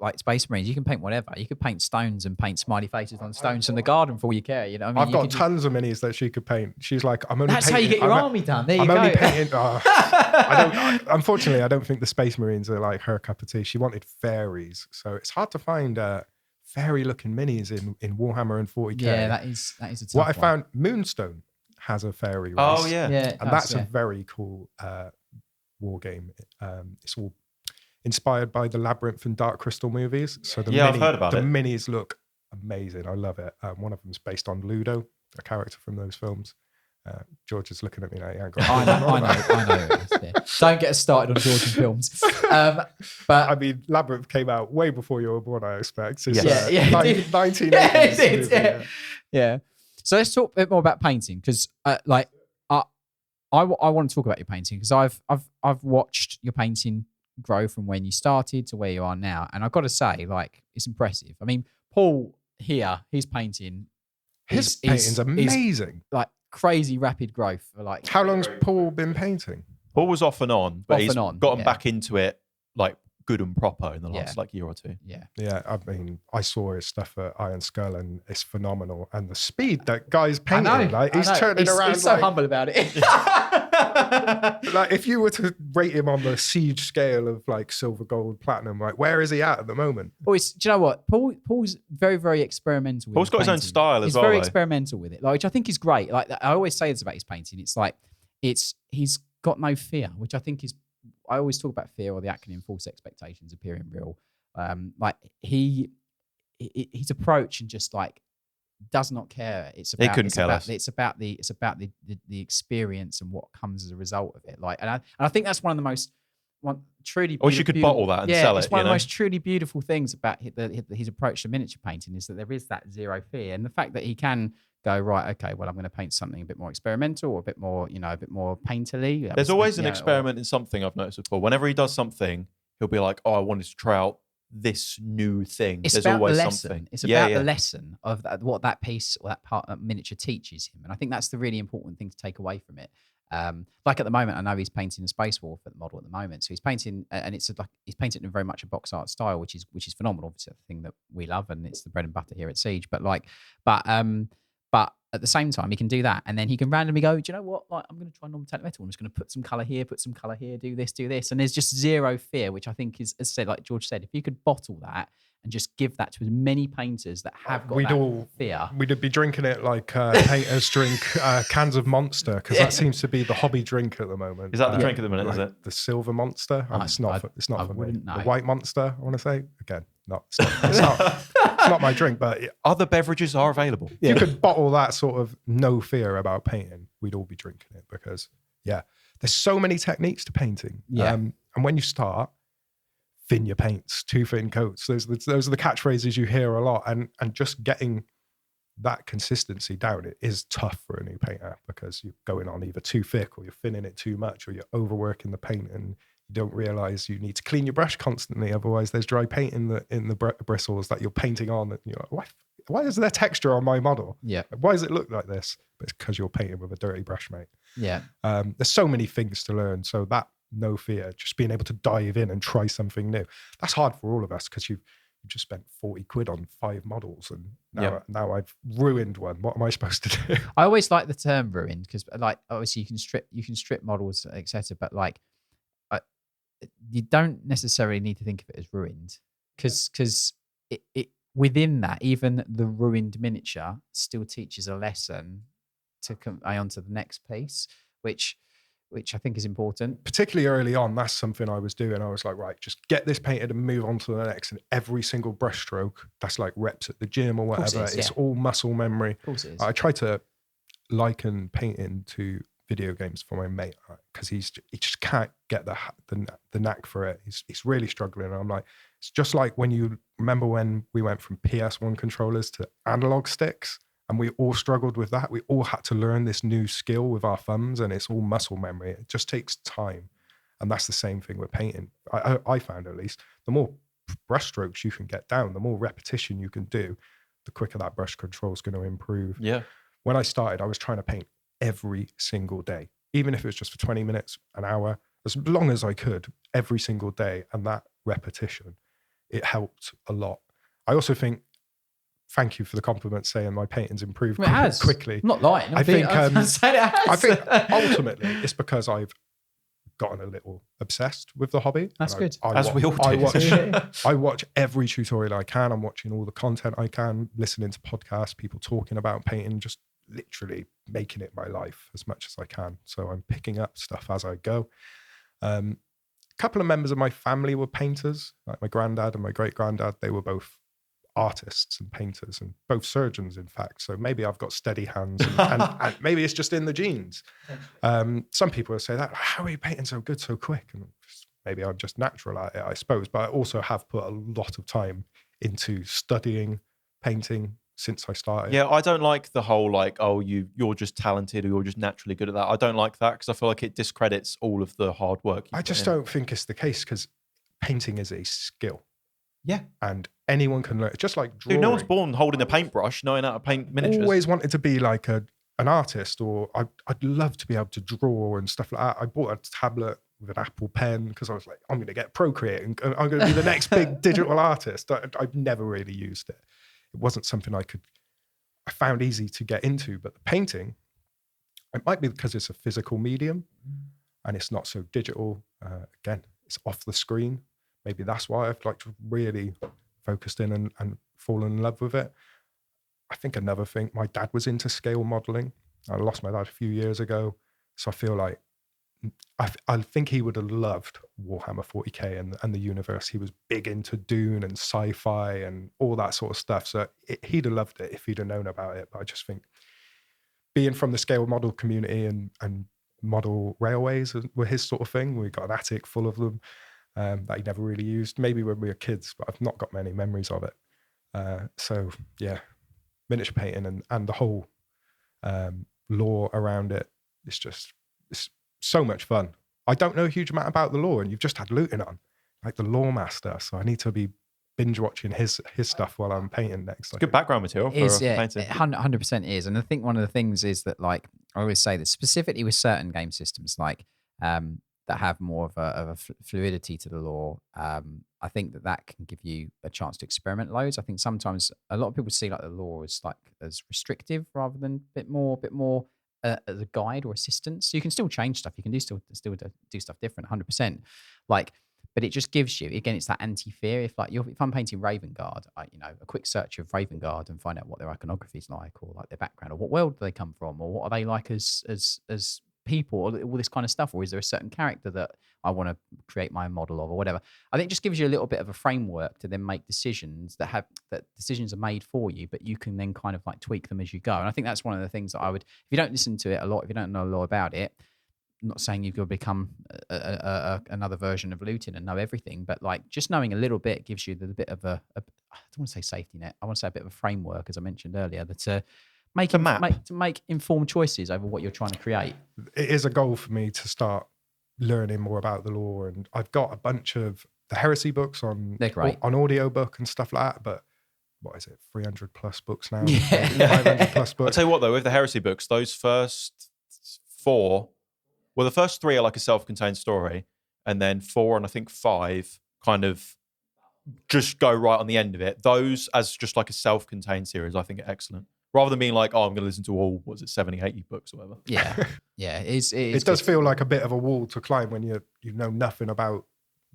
like Space Marines. You can paint whatever. You could paint stones and paint smiley faces on stones from the garden for all you care. What I mean? I've got tons of minis that she could paint. She's like, I'm only. That's painting, how you get your army done. There you go. I'm only painting. Unfortunately, I don't think the Space Marines are like her cup of tea. She wanted fairies, so it's hard to find fairy-looking minis in Warhammer and 40k. Yeah, that is a tough what I one. found. Moonstone has a fairy race. Oh yeah, and that's a very cool war game. It's all inspired by the Labyrinth and Dark Crystal movies. So I've heard about it. The minis look amazing. I love it. One of them is based on Ludo, a character from those films. George is looking at me now. I know. Don't get us started on Georgian films. But I mean, Labyrinth came out way before you were born, I expect. It's, 1980s. It did. Yeah. So let's talk a bit more about painting, because I want to talk about your painting, because I've watched your painting grow from when you started to where you are now, and I've got to say, like, it's impressive. I mean, Paul here, his painting's amazing. Like crazy rapid growth. For like, how long's Paul been painting? Paul was off and on, but he's gotten back into it like good and proper in the last like year or two. Yeah. I mean, I saw his stuff at IronSkull and it's phenomenal. And the speed that guy's painting, he's turning around. He's so humble about it. Like, if you were to rate him on the siege scale of like silver, gold, platinum, like, where is he at the moment? Well, do you know what? Paul's very, very experimental with Paul's got his own style as well. He's very experimental with it, like, which I think is great. Like, I always say this about his painting. It's like, he's got no fear, which I think is, I always talk about fear, or the acronym false expectations appearing real. Like his approach, and just like does not care. It's about the experience and what comes as a result of it. Like, and I think that's one of the most truly. Or you could bottle that and sell it. It's one of the most truly beautiful things about his approach to miniature painting, is that there is that zero fear, and the fact that he can go, right, okay, well, I'm going to paint something a bit more experimental, or a bit more painterly. There's always an experiment in something, I've noticed with Paul. Whenever he does something, he'll be like, oh, I wanted to try out this new thing. There's always something. It's about the lesson of what that piece or that part, that miniature teaches him. And I think that's the really important thing to take away from it. Like at the moment, I know he's painting a Space Wolf at the model at the moment. So he's painting, and he's painting in very much a box art style, which is phenomenal. Obviously, the thing that we love, and it's the bread and butter here at Siege. But at the same time, he can do that, and then he can randomly go, do you know what? Like, I'm going to try non-metallic metal. I'm just going to put some color here, do this. And there's just zero fear, which I think is, as I said, like George said, if you could bottle that and just give that to as many painters that have got fear. We'd be drinking it like painters drink cans of Monster, because that seems to be the hobby drink at the moment. Is that the drink at the minute, like is it? The silver Monster? It's not for me. Know. The white Monster, I want to say. Again, it's not my drink, but other beverages are available. If you could bottle that sort of no fear about painting, we'd all be drinking it, because there's so many techniques to painting. And when you start, thin your paints, too thin coats. Those are the catchphrases you hear a lot, and just getting that consistency down, it is tough for a new painter, because you're going on either too thick, or you're thinning it too much, or you're overworking the paint, and you don't realize you need to clean your brush constantly. Otherwise, there's dry paint in the bristles that you're painting on. And you're like, why is there texture on my model? Yeah. Why does it look like this? But it's because you're painting with a dirty brush, mate. Yeah. There's so many things to learn. So that no fear, just being able to dive in and try something new. That's hard for all of us, because you just spent 40 quid on 5 models, and now I've ruined one. What am I supposed to do? I always like the term ruined because, like, obviously you can strip models, etc. But like, you don't necessarily need to think of it as ruined because it within that, even the ruined miniature still teaches a lesson to convey on to the next piece, which I think is important. Particularly early on, that's something I was doing. I was like, right, just get this painted and move on to the next. And every single brushstroke, that's like reps at the gym or whatever. It's all muscle memory. Of course it is. I try to liken painting to video games for my mate because he just can't get the knack for it. He's really struggling. And I'm like, it's just like when you remember when we went from PS1 controllers to analog sticks, and we all struggled with that. We all had to learn this new skill with our thumbs, and it's all muscle memory. It just takes time, and that's the same thing with painting. I found, at least, the more brush strokes you can get down, the more repetition you can do, the quicker that brush control is going to improve. Yeah. When I started, I was trying to paint every single day, even if it was just for 20 minutes, an hour, as long as I could, every single day. And that repetition, it helped a lot. I also think, thank you for the compliment saying my painting's improved quickly. I'm not lying. I think ultimately ultimately it's because I've gotten a little obsessed with the hobby. That's good. We all do. I watch every tutorial I can. I'm watching all the content I can, listening to podcasts, people talking about painting, just literally making it my life as much as I can. So I'm picking up stuff as I go. A couple of members of my family were painters, like my granddad and my great granddad. They were both artists and painters, and both surgeons, in fact. So maybe I've got steady hands, and maybe it's just in the genes. Some people will say that, how are you painting so good so quick? And maybe I'm just natural at it, I suppose. But I also have put a lot of time into studying painting since I started. Yeah, I don't like the whole like, oh, you're just talented or you're just naturally good at that. I don't like that because I feel like it discredits all of the hard work. I just don't think it's the case, because painting is a skill. Yeah. And anyone can learn. Just like drawing. Dude, no one's born holding a paintbrush, knowing how to paint miniatures. Always wanted to be like an artist, or I'd love to be able to draw and stuff like that. I bought a tablet with an Apple pen because I was like, I'm going to get Procreate and I'm going to be the next big digital artist. I've never really used it. It wasn't something I found easy to get into. But the painting, it might be because it's a physical medium and it's not so digital. Again, it's off the screen. Maybe that's why I've like really focused in and fallen in love with it. I think another thing, my dad was into scale modeling. I lost my dad a few years ago. So I feel like, I think he would have loved Warhammer 40k and the universe. He was big into Dune and sci-fi and all that sort of stuff. So he'd have loved it if he'd have known about it. But I just think being from the scale model community and model railways were his sort of thing. We got an attic full of them that he never really used. Maybe when we were kids, but I've not got many memories of it. So yeah, miniature painting and the whole lore around it, it's so much fun. I don't know a huge amount about the lore, and you've just had Luton on, like the lore master. So I need to be binge watching his stuff while I'm painting next. Good background material for painting. 100% is. And I think one of the things is that, like, I always say that specifically with certain game systems, like that have more of a fluidity to the lore, I think that can give you a chance to experiment loads. I think sometimes a lot of people see like the lore as restrictive rather than a bit more as a guide or assistance. So you can still change stuff. You can still do stuff different, 100%. Like, but it just gives you, again, it's that anti-fear. If I'm painting Raven Guard, a quick search of Raven Guard and find out what their iconography is like, or like their background, or what world do they come from, or what are they like as people, or all this kind of stuff, or is there a certain character that I want to create my model of, or whatever. I think it just gives you a little bit of a framework to then make decisions that decisions are made for you, but you can then kind of like tweak them as you go. And I think that's one of the things that I would, if you don't listen to it a lot, if you don't know a lot about it, I'm not saying you've got to become another version of Luton and know everything, but like just knowing a little bit gives you a bit of I don't want to say safety net, I want to say a bit of a framework, as I mentioned earlier, that to make informed choices over what you're trying to create. It is a goal for me to start learning more about the lore, and I've got a bunch of the heresy books on audiobook and stuff like that, but what is it, 300 plus books now? Yeah. 500 plus books. I'll tell you what though, with the heresy books, those first 4, well, the first 3 are like a self-contained story, and then 4 and I think 5 kind of just go right on the end of it. Those as just like a self-contained series, I think are excellent. Rather than being like, oh, I'm going to listen to all, 70, 80 books or whatever. Yeah. Yeah. It does feel like a bit of a wall to climb when you know nothing about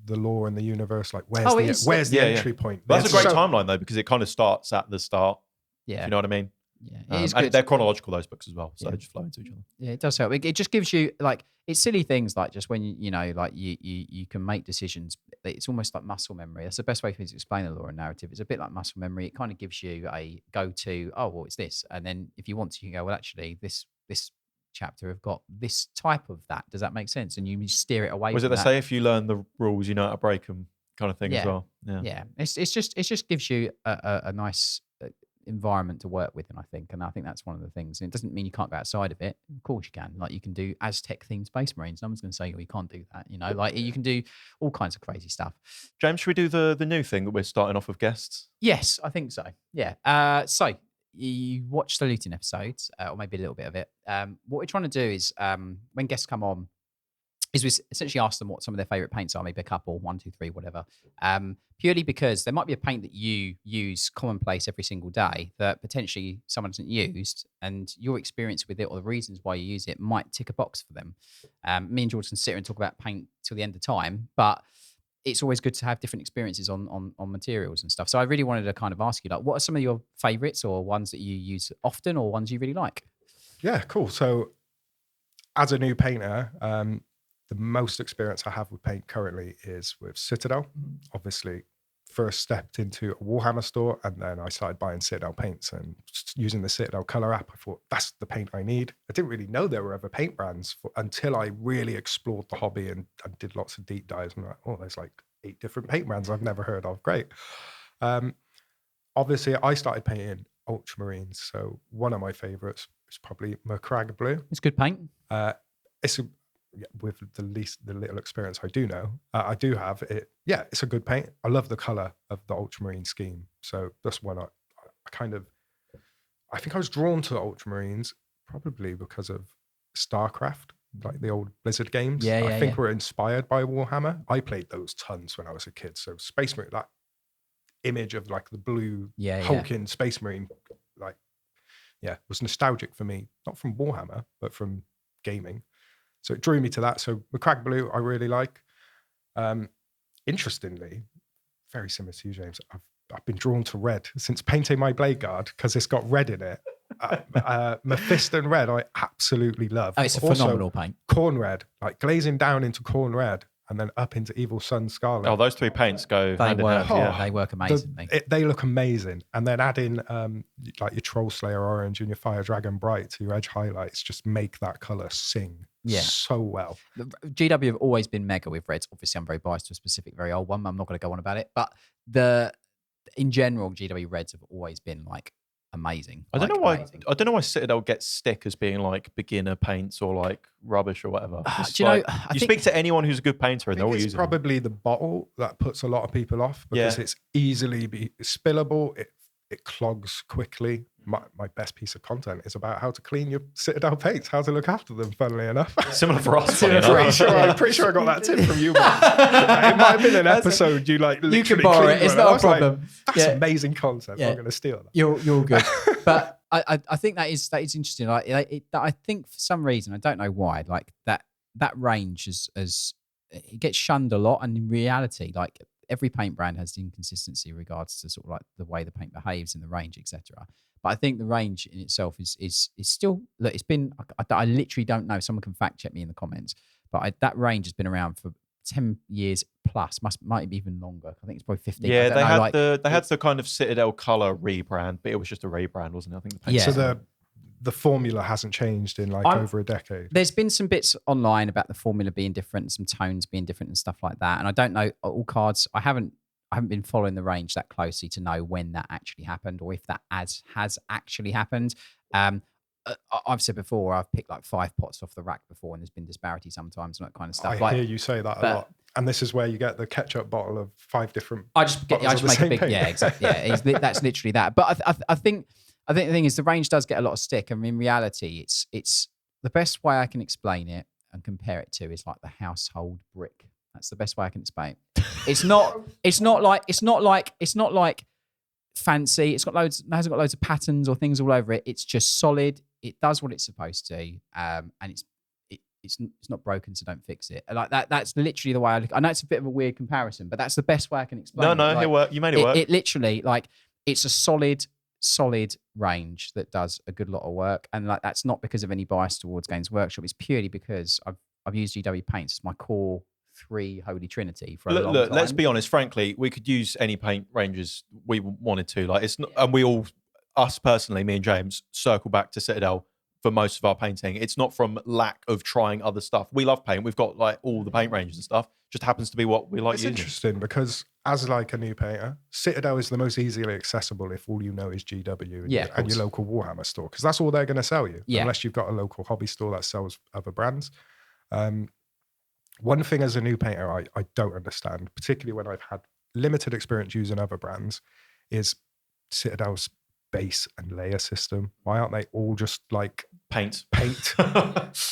the lore and the universe. Like, where's the entry point? But that's a great timeline, though, because it kind of starts at the start. Yeah. You know what I mean? Yeah, and they're chronological, those books as well, so they just flow into each other. Yeah, it does help. It just gives you like, it's silly things like just when you know, like you can make decisions. It's almost like muscle memory. That's the best way for me to explain a lore and narrative. It's a bit like muscle memory. It kind of gives you a go-to. Oh, well, it's this, and then if you want to, you can go, well, actually, this chapter have got this type of that. Does that make sense? And you steer it away. Was it they say if you learn the rules, you know how to break them, kind of thing as well? Yeah. It just gives you a nice environment to work with, and I think that's one of the things. And it doesn't mean you can't go outside of it. Of course you can. Like, you can do Aztec themed Space Marines. No one's going to say, oh, you can't do that. You know, like, you can do all kinds of crazy stuff. James, should we do the new thing that we're starting off with guests? Yes, I think so. Yeah. So you watch the looting episodes, or maybe a little bit of it. What we're trying to do is, when guests come on, is we essentially ask them what some of their favorite paints are, maybe a couple, 1, 2, 3, whatever. Purely because there might be a paint that you use commonplace every single day that potentially someone hasn't used, and your experience with it or the reasons why you use it might tick a box for them. Me and George can sit here and talk about paint till the end of time, but it's always good to have different experiences on materials and stuff. So I really wanted to kind of ask you, like, what are some of your favorites, or ones that you use often, or ones you really like? Yeah, cool. So as a new painter, the most experience I have with paint currently is with Citadel. Obviously, first stepped into a Warhammer store, and then I started buying Citadel paints and using the Citadel color app. I thought, that's the paint I need. I didn't really know there were other paint brands until I really explored the hobby and did lots of deep dives. I'm like, oh, there's like 8 different paint brands I've never heard of. Great. Obviously, I started painting ultramarines. So one of my favorites is probably Mercrag Blue. It's good paint. With the little experience I do know, I do have it. Yeah, it's a good paint. I love the color of the ultramarine scheme. So that's one I think I was drawn to ultramarines probably because of StarCraft, like the old Blizzard games. I think we're inspired by Warhammer. I played those tons when I was a kid. So Space Marine, that image of like the blue hulking Space Marine, was nostalgic for me, not from Warhammer, but from gaming. So it drew me to that. So Mercrag Blue, I really like. Interestingly, very similar to you, James, I've been drawn to red since painting my blade guard because it's got red in it. Mephiston red, I absolutely love. Oh, it's a phenomenal paint. Corn red, like glazing down into corn red and then up into Evil Sun Scarlet. Oh, those 3 paints go hand in hand. They work amazingly. They look amazing. And then adding like your Troll Slayer orange and your Fire Dragon bright to your edge highlights just make that color sing so well. GW have always been mega with reds. Obviously, I'm very biased to a specific, very old one. I'm not going to go on about it. But in general, GW reds have always been like amazing. I don't know why Citadel gets stick as being like beginner paints or like rubbish or whatever. You speak to anyone who's a good painter and they're all using it. Probably the bottle that puts a lot of people off because it's easily spillable. It clogs quickly. My best piece of content is about how to clean your Citadel paints, how to look after them, funnily enough. Similar for us. I'm pretty sure I got that tip from you, man. It might have been an episode you like literally. You can borrow it. It's not a problem. Like, that's amazing content. I'm going to steal that. You're good. But I think that is interesting. I think for some reason, I don't know why, like that range is it gets shunned a lot, and in reality, like every paint brand has inconsistency in regards to sort of like the way the paint behaves in the range, etc. But I think the range in itself is still, look, it's been, I literally don't know. Someone can fact check me in the comments, but that range has been around for 10 years plus, might be even longer. I think it's probably 15. Yeah, they had the kind of Citadel color rebrand, but it was just a rebrand, wasn't it? I think the paint. Yeah. So the formula hasn't changed in over a decade. There's been some bits online about the formula being different, some tones being different and stuff like that. And I don't know all cards. I haven't been following the range that closely to know when that actually happened or if that has actually happened. I've said before, I've picked like 5 pots off the rack before, and there's been disparity sometimes and that kind of stuff. I hear you say that a lot. And this is where you get the ketchup bottle of 5 different. I just make a big paint. Yeah, exactly. Yeah, that's literally that. But I think the thing is the range does get a lot of stick. I mean, in reality, it's the best way I can explain it and compare it to is like the household brick. That's the best way I can explain it. It's not like fancy. It hasn't got loads of patterns or things all over it. It's just solid. It does what it's supposed to, and it's not broken, so don't fix it. Like that. That's literally the way I look. I know it's a bit of a weird comparison, but that's the best way I can explain. No, it. it worked. You made it work. It literally, like, it's a solid range that does a good lot of work, and like that's not because of any bias towards Games Workshop. It's purely because I've used GW paints. It's my core 3 holy trinity for a long time. Let's be honest. Frankly, we could use any paint ranges we wanted to. Like, it's not, and we all, us personally, me and James, circle back to Citadel for most of our painting. It's not from lack of trying other stuff. We love paint. We've got like all the paint ranges and stuff. Just happens to be what we like It's using. interesting because as like a new painter, Citadel is the most easily accessible if all you know is GW and your local Warhammer store, because that's all they're going to sell you, unless you've got a local hobby store that sells other brands. One thing as a new painter I don't understand, particularly when I've had limited experience using other brands, is Citadel's base and layer system. Why aren't they all just like paint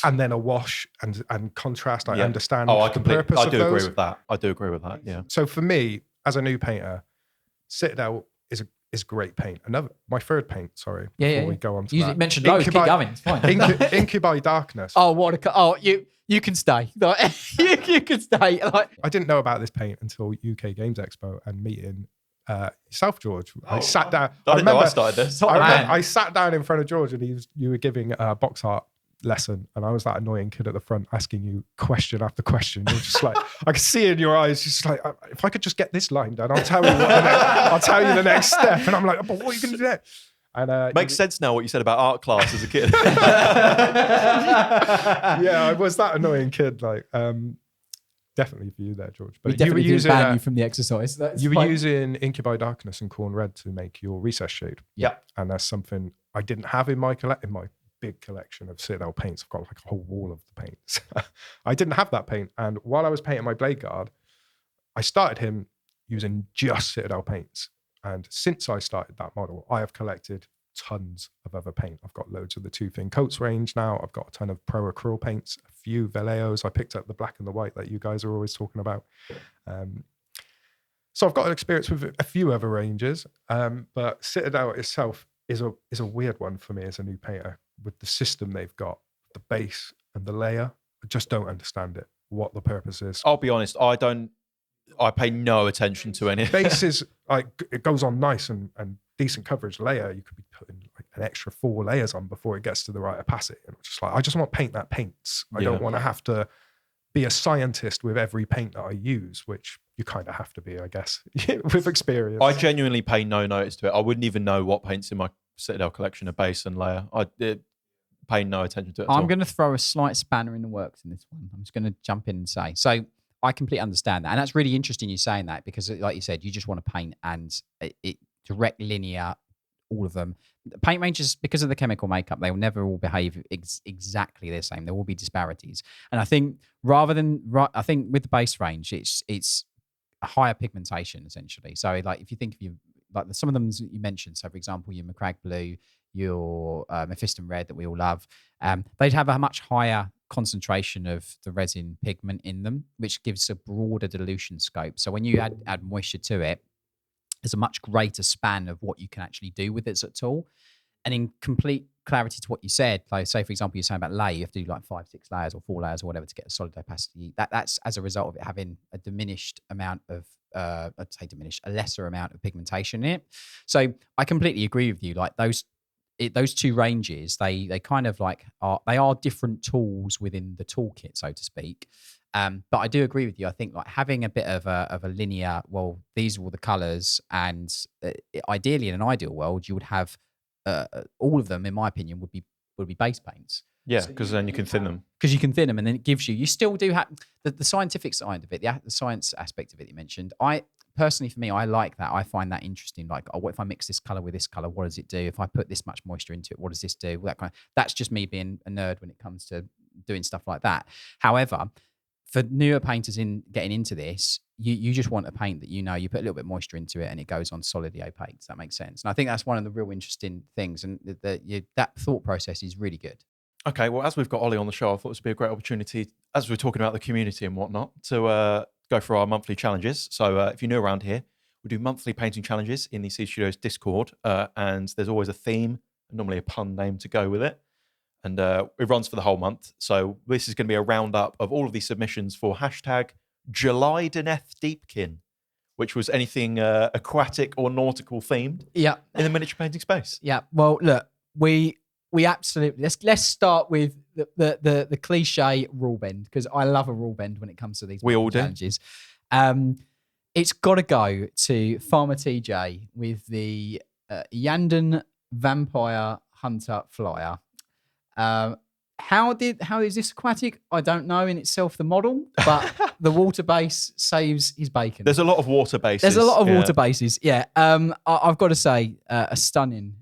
and then a wash and contrast? I understand I the purpose of those. I do agree with that. Yeah. So for me, as a new painter, Citadel is great paint. My third paint, sorry. Before we go on to you that. mentioned loads, keep going. It's fine. Incubi Darkness. You can stay. You can stay. Like, I didn't know about this paint until UK Games Expo and meeting yourself, George. I sat down. I didn't know I started this. I sat down in front of George and you were giving a box art lesson, and I was that annoying kid at the front asking you question after question. You're just like, I could see in your eyes, just like, if I could just get this line done, I'll tell you the next step. And I'm like, but what are you going to do next? And makes sense now what you said about art class as a kid. Yeah, I was that annoying kid. Like, definitely for you there, George. But you were using ban you from the exercise. You were using Incubi Darkness and Corn Red to make your recess shade. Yeah, and that's something I didn't have in my big collection of Citadel paints. I've got like a whole wall of the paints. I didn't have that paint, and while I was painting my Blade Guard, I started him using just Citadel paints. And since I started that model, I have collected tons of other paint. I've got loads of the Two Thin Coats range now. I've got a ton of Pro Acryl paints, a few Valleos. I picked up the black and the white that you guys are always talking about. So I've got an experience with a few other ranges, but Citadel itself is a weird one for me as a new painter. With the system they've got, the base and the layer, I just don't understand it, what the purpose is. I'll be honest, I pay no attention to any. Base is like, it goes on nice and decent coverage. Layer, you could be putting like an extra 4 layers on before it gets to the right opacity. And it's just like, I just want paint that paints. I don't want to have to be a scientist with every paint that I use, which you kind of have to be, I guess, with experience. I genuinely pay no notice to it. I wouldn't even know what paints in my Citadel collection are base and layer. I pay no attention to it at all. I'm going to throw a slight spanner in the works in this one. I'm just going to jump in and say, so I completely understand that. And that's really interesting you saying that, because like you said, you just want to paint and it direct linear, all of them. The paint ranges, because of the chemical makeup, they will never all behave exactly the same. There will be disparities. And I think I think with the base range, it's a higher pigmentation essentially. So like if you think of like some of them you mentioned, so for example, your Macragge Blue, your Mephiston Red that we all love, they'd have a much higher concentration of the resin pigment in them, which gives a broader dilution scope. So when you add moisture to it, there's a much greater span of what you can actually do with it at all. And in complete clarity to what you said, like say for example, you're saying about layer, you have to do like 5, 6 layers or 4 layers or whatever to get a solid opacity. That's as a result of it having a diminished amount of I'd say diminished, a lesser amount of pigmentation in it. So I completely agree with you. Like those 2 ranges, they kind of like are different tools within the toolkit, so to speak. But I do agree with you. I think like having a bit of a linear, well, these are all the colors, and ideally in an ideal world, you would have all of them, in my opinion, would be base paints. Yeah, because then you can thin them. Because you can thin them, and then it gives you still do have the scientific side of it, the science aspect of it you mentioned. Personally, for me, I like that. I find that interesting. Like, what if I mix this color with this color? What does it do? If I put this much moisture into it, what does this do? That's just me being a nerd when it comes to doing stuff like that. However, for newer painters getting into this, you just want a paint that you put a little bit of moisture into it and it goes on solidly opaque. Does that make sense? And I think that's one of the real interesting things, and that thought process is really good. Okay, well, as we've got Ollie on the show, I thought this would be a great opportunity, as we're talking about the community and whatnot, to go for our monthly challenges. So if you're new around here, we do monthly painting challenges in the Sea Studios Discord, and there's always a theme, normally a pun name to go with it. And it runs for the whole month. So this is going to be a roundup of all of these submissions for hashtag julydonethdeepkin, which was anything aquatic or nautical themed in the miniature painting space. Yeah. Well, look, we absolutely let's start with the cliche rule bend, because I love a rule bend when it comes to these challenges. It's got to go to Farmer TJ with the Yandon Vampire Hunter Flyer. How is this aquatic? I don't know in itself, the model, but the water base saves his bacon. There's a lot of water bases. There's a lot of water bases, yeah. I've got to say, a stunning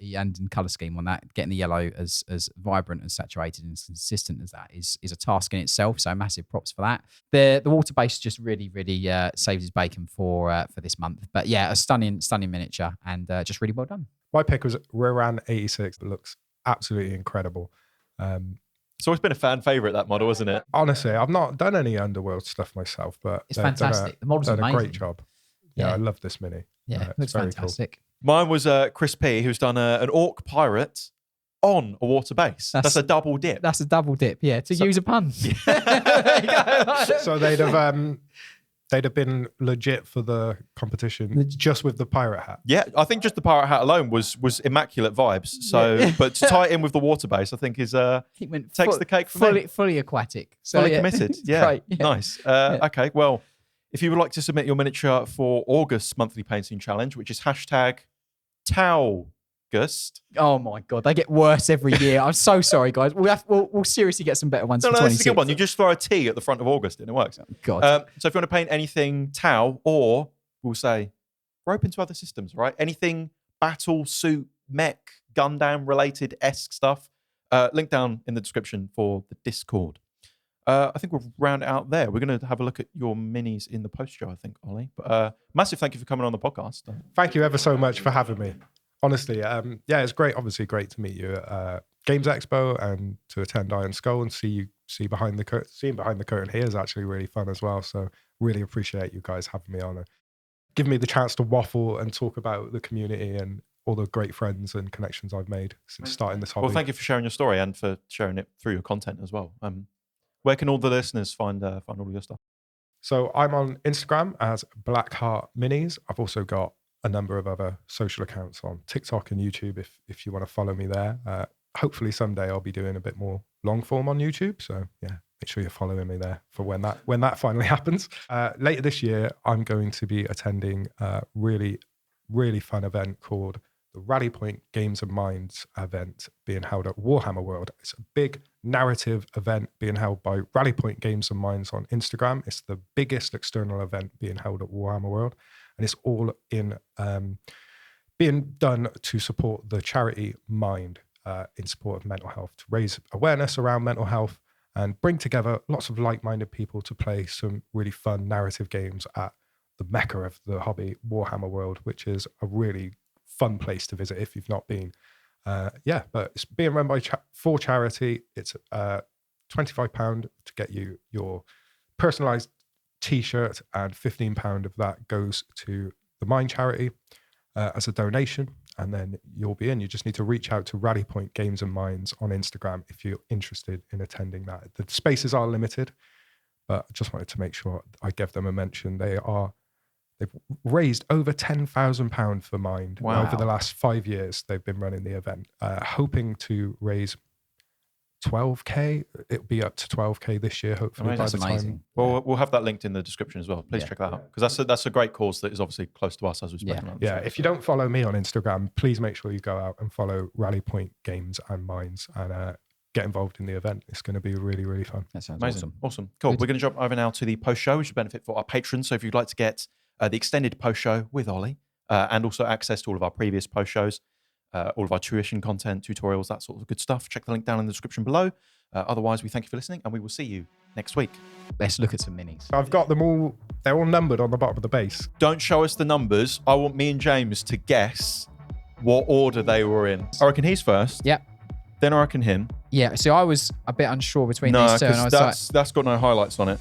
Yandon colour scheme on that. Getting the yellow as vibrant and saturated and as consistent as that is a task in itself. So massive props for that. The water base just really saves his bacon for this month. But yeah, a stunning miniature and just really well done. My pick was Roran 86. It looks absolutely incredible. It's always been a fan favourite, that model, isn't it? Honestly, I've not done any Underworld stuff myself, but it's fantastic. The model's amazing. Done a great job. Yeah, I love this mini. Yeah, it looks fantastic. Cool. Mine was Chris P, who's done an orc pirate on a water base. That's a double dip. That's a double dip, yeah, to use a pun. So they'd have been legit for the competition just with the pirate hat. Yeah, I think just the pirate hat alone was immaculate vibes. So, but to tie it in with the water base, I think is takes the cake for me. Fully aquatic. So fully committed. Yeah, great, nice. Okay, well, if you would like to submit your miniature for August's monthly painting challenge, which is hashtag Taugust. Oh my God, they get worse every year. I'm so sorry, guys. We'll seriously get some better ones for 26. That's a good one. You just throw a T at the front of August and it works. Oh, God. So if you want to paint anything Tau, or we'll say rope into other systems, right? Anything battle, suit, mech, Gundam related-esque stuff, link down in the description for the Discord. I think we'll round it out there. We're going to have a look at your minis in the post show, I think, Ollie. But massive thank you for coming on the podcast. Thank you ever so much for having me. Honestly, it's great. Obviously, great to meet you at Games Expo and to attend IronSkull and see behind the curtain. Seeing behind the curtain here is actually really fun as well. So really appreciate you guys having me on and giving me the chance to waffle and talk about the community and all the great friends and connections I've made since starting this hobby. Well, thank you for sharing your story and for sharing it through your content as well. Where can all the listeners find all of your stuff? So I'm on Instagram as Blackheart Minis. I've also got a number of other social accounts on TikTok and YouTube if you want to follow me there. Hopefully someday I'll be doing a bit more long form on YouTube. So yeah, make sure you're following me there for when that finally happens. Later this year, I'm going to be attending a really, really fun event called the Rally Point Games and Minds event being held at Warhammer World. It's a big narrative event being held by Rally Point Games and Minds on Instagram. It's the biggest external event being held at Warhammer World. And it's all in being done to support the charity Mind in support of mental health, to raise awareness around mental health and bring together lots of like-minded people to play some really fun narrative games at the mecca of the hobby, Warhammer World, which is a really fun place to visit if you've not been. But it's being run by for charity. It's £25 to get you your personalised T-shirt, and £15 of that goes to the Mind charity as a donation, and then you'll be in. You just need to reach out to Rally Point Games and Minds on Instagram if you're interested in attending that. The spaces are limited, but I just wanted to make sure I give them a mention. They've raised over £10,000 for Mind over the last 5 years. They've been running the event, hoping to raise 12k. It'll be up to 12k this year, hopefully. That's amazing. Time. Well, we'll have that linked in the description as well. Please check that out, because that's a great cause that is obviously close to us, as we've spoken about. Yeah, if you don't follow me on Instagram, please make sure you go out and follow Rally Point Games and Minds and get involved in the event. It's going to be really, really fun. That sounds amazing. Awesome. Cool. Good. We're going to jump over now to the post show, which will benefit for our patrons. So if you'd like to get the extended post show with Ollie and also access to all of our previous post shows, all of our tuition content, tutorials, that sort of good stuff, check the link down in the description below. Otherwise, we thank you for listening, and we will see you next week. Let's look at some minis. I've got them all. They're all numbered on the bottom of the base. Don't show us the numbers. I want me and James to guess what order they were in. I reckon he's first. Yeah. Then I reckon him. Yeah. So I was a bit unsure between these two. No, because that's got no highlights on it.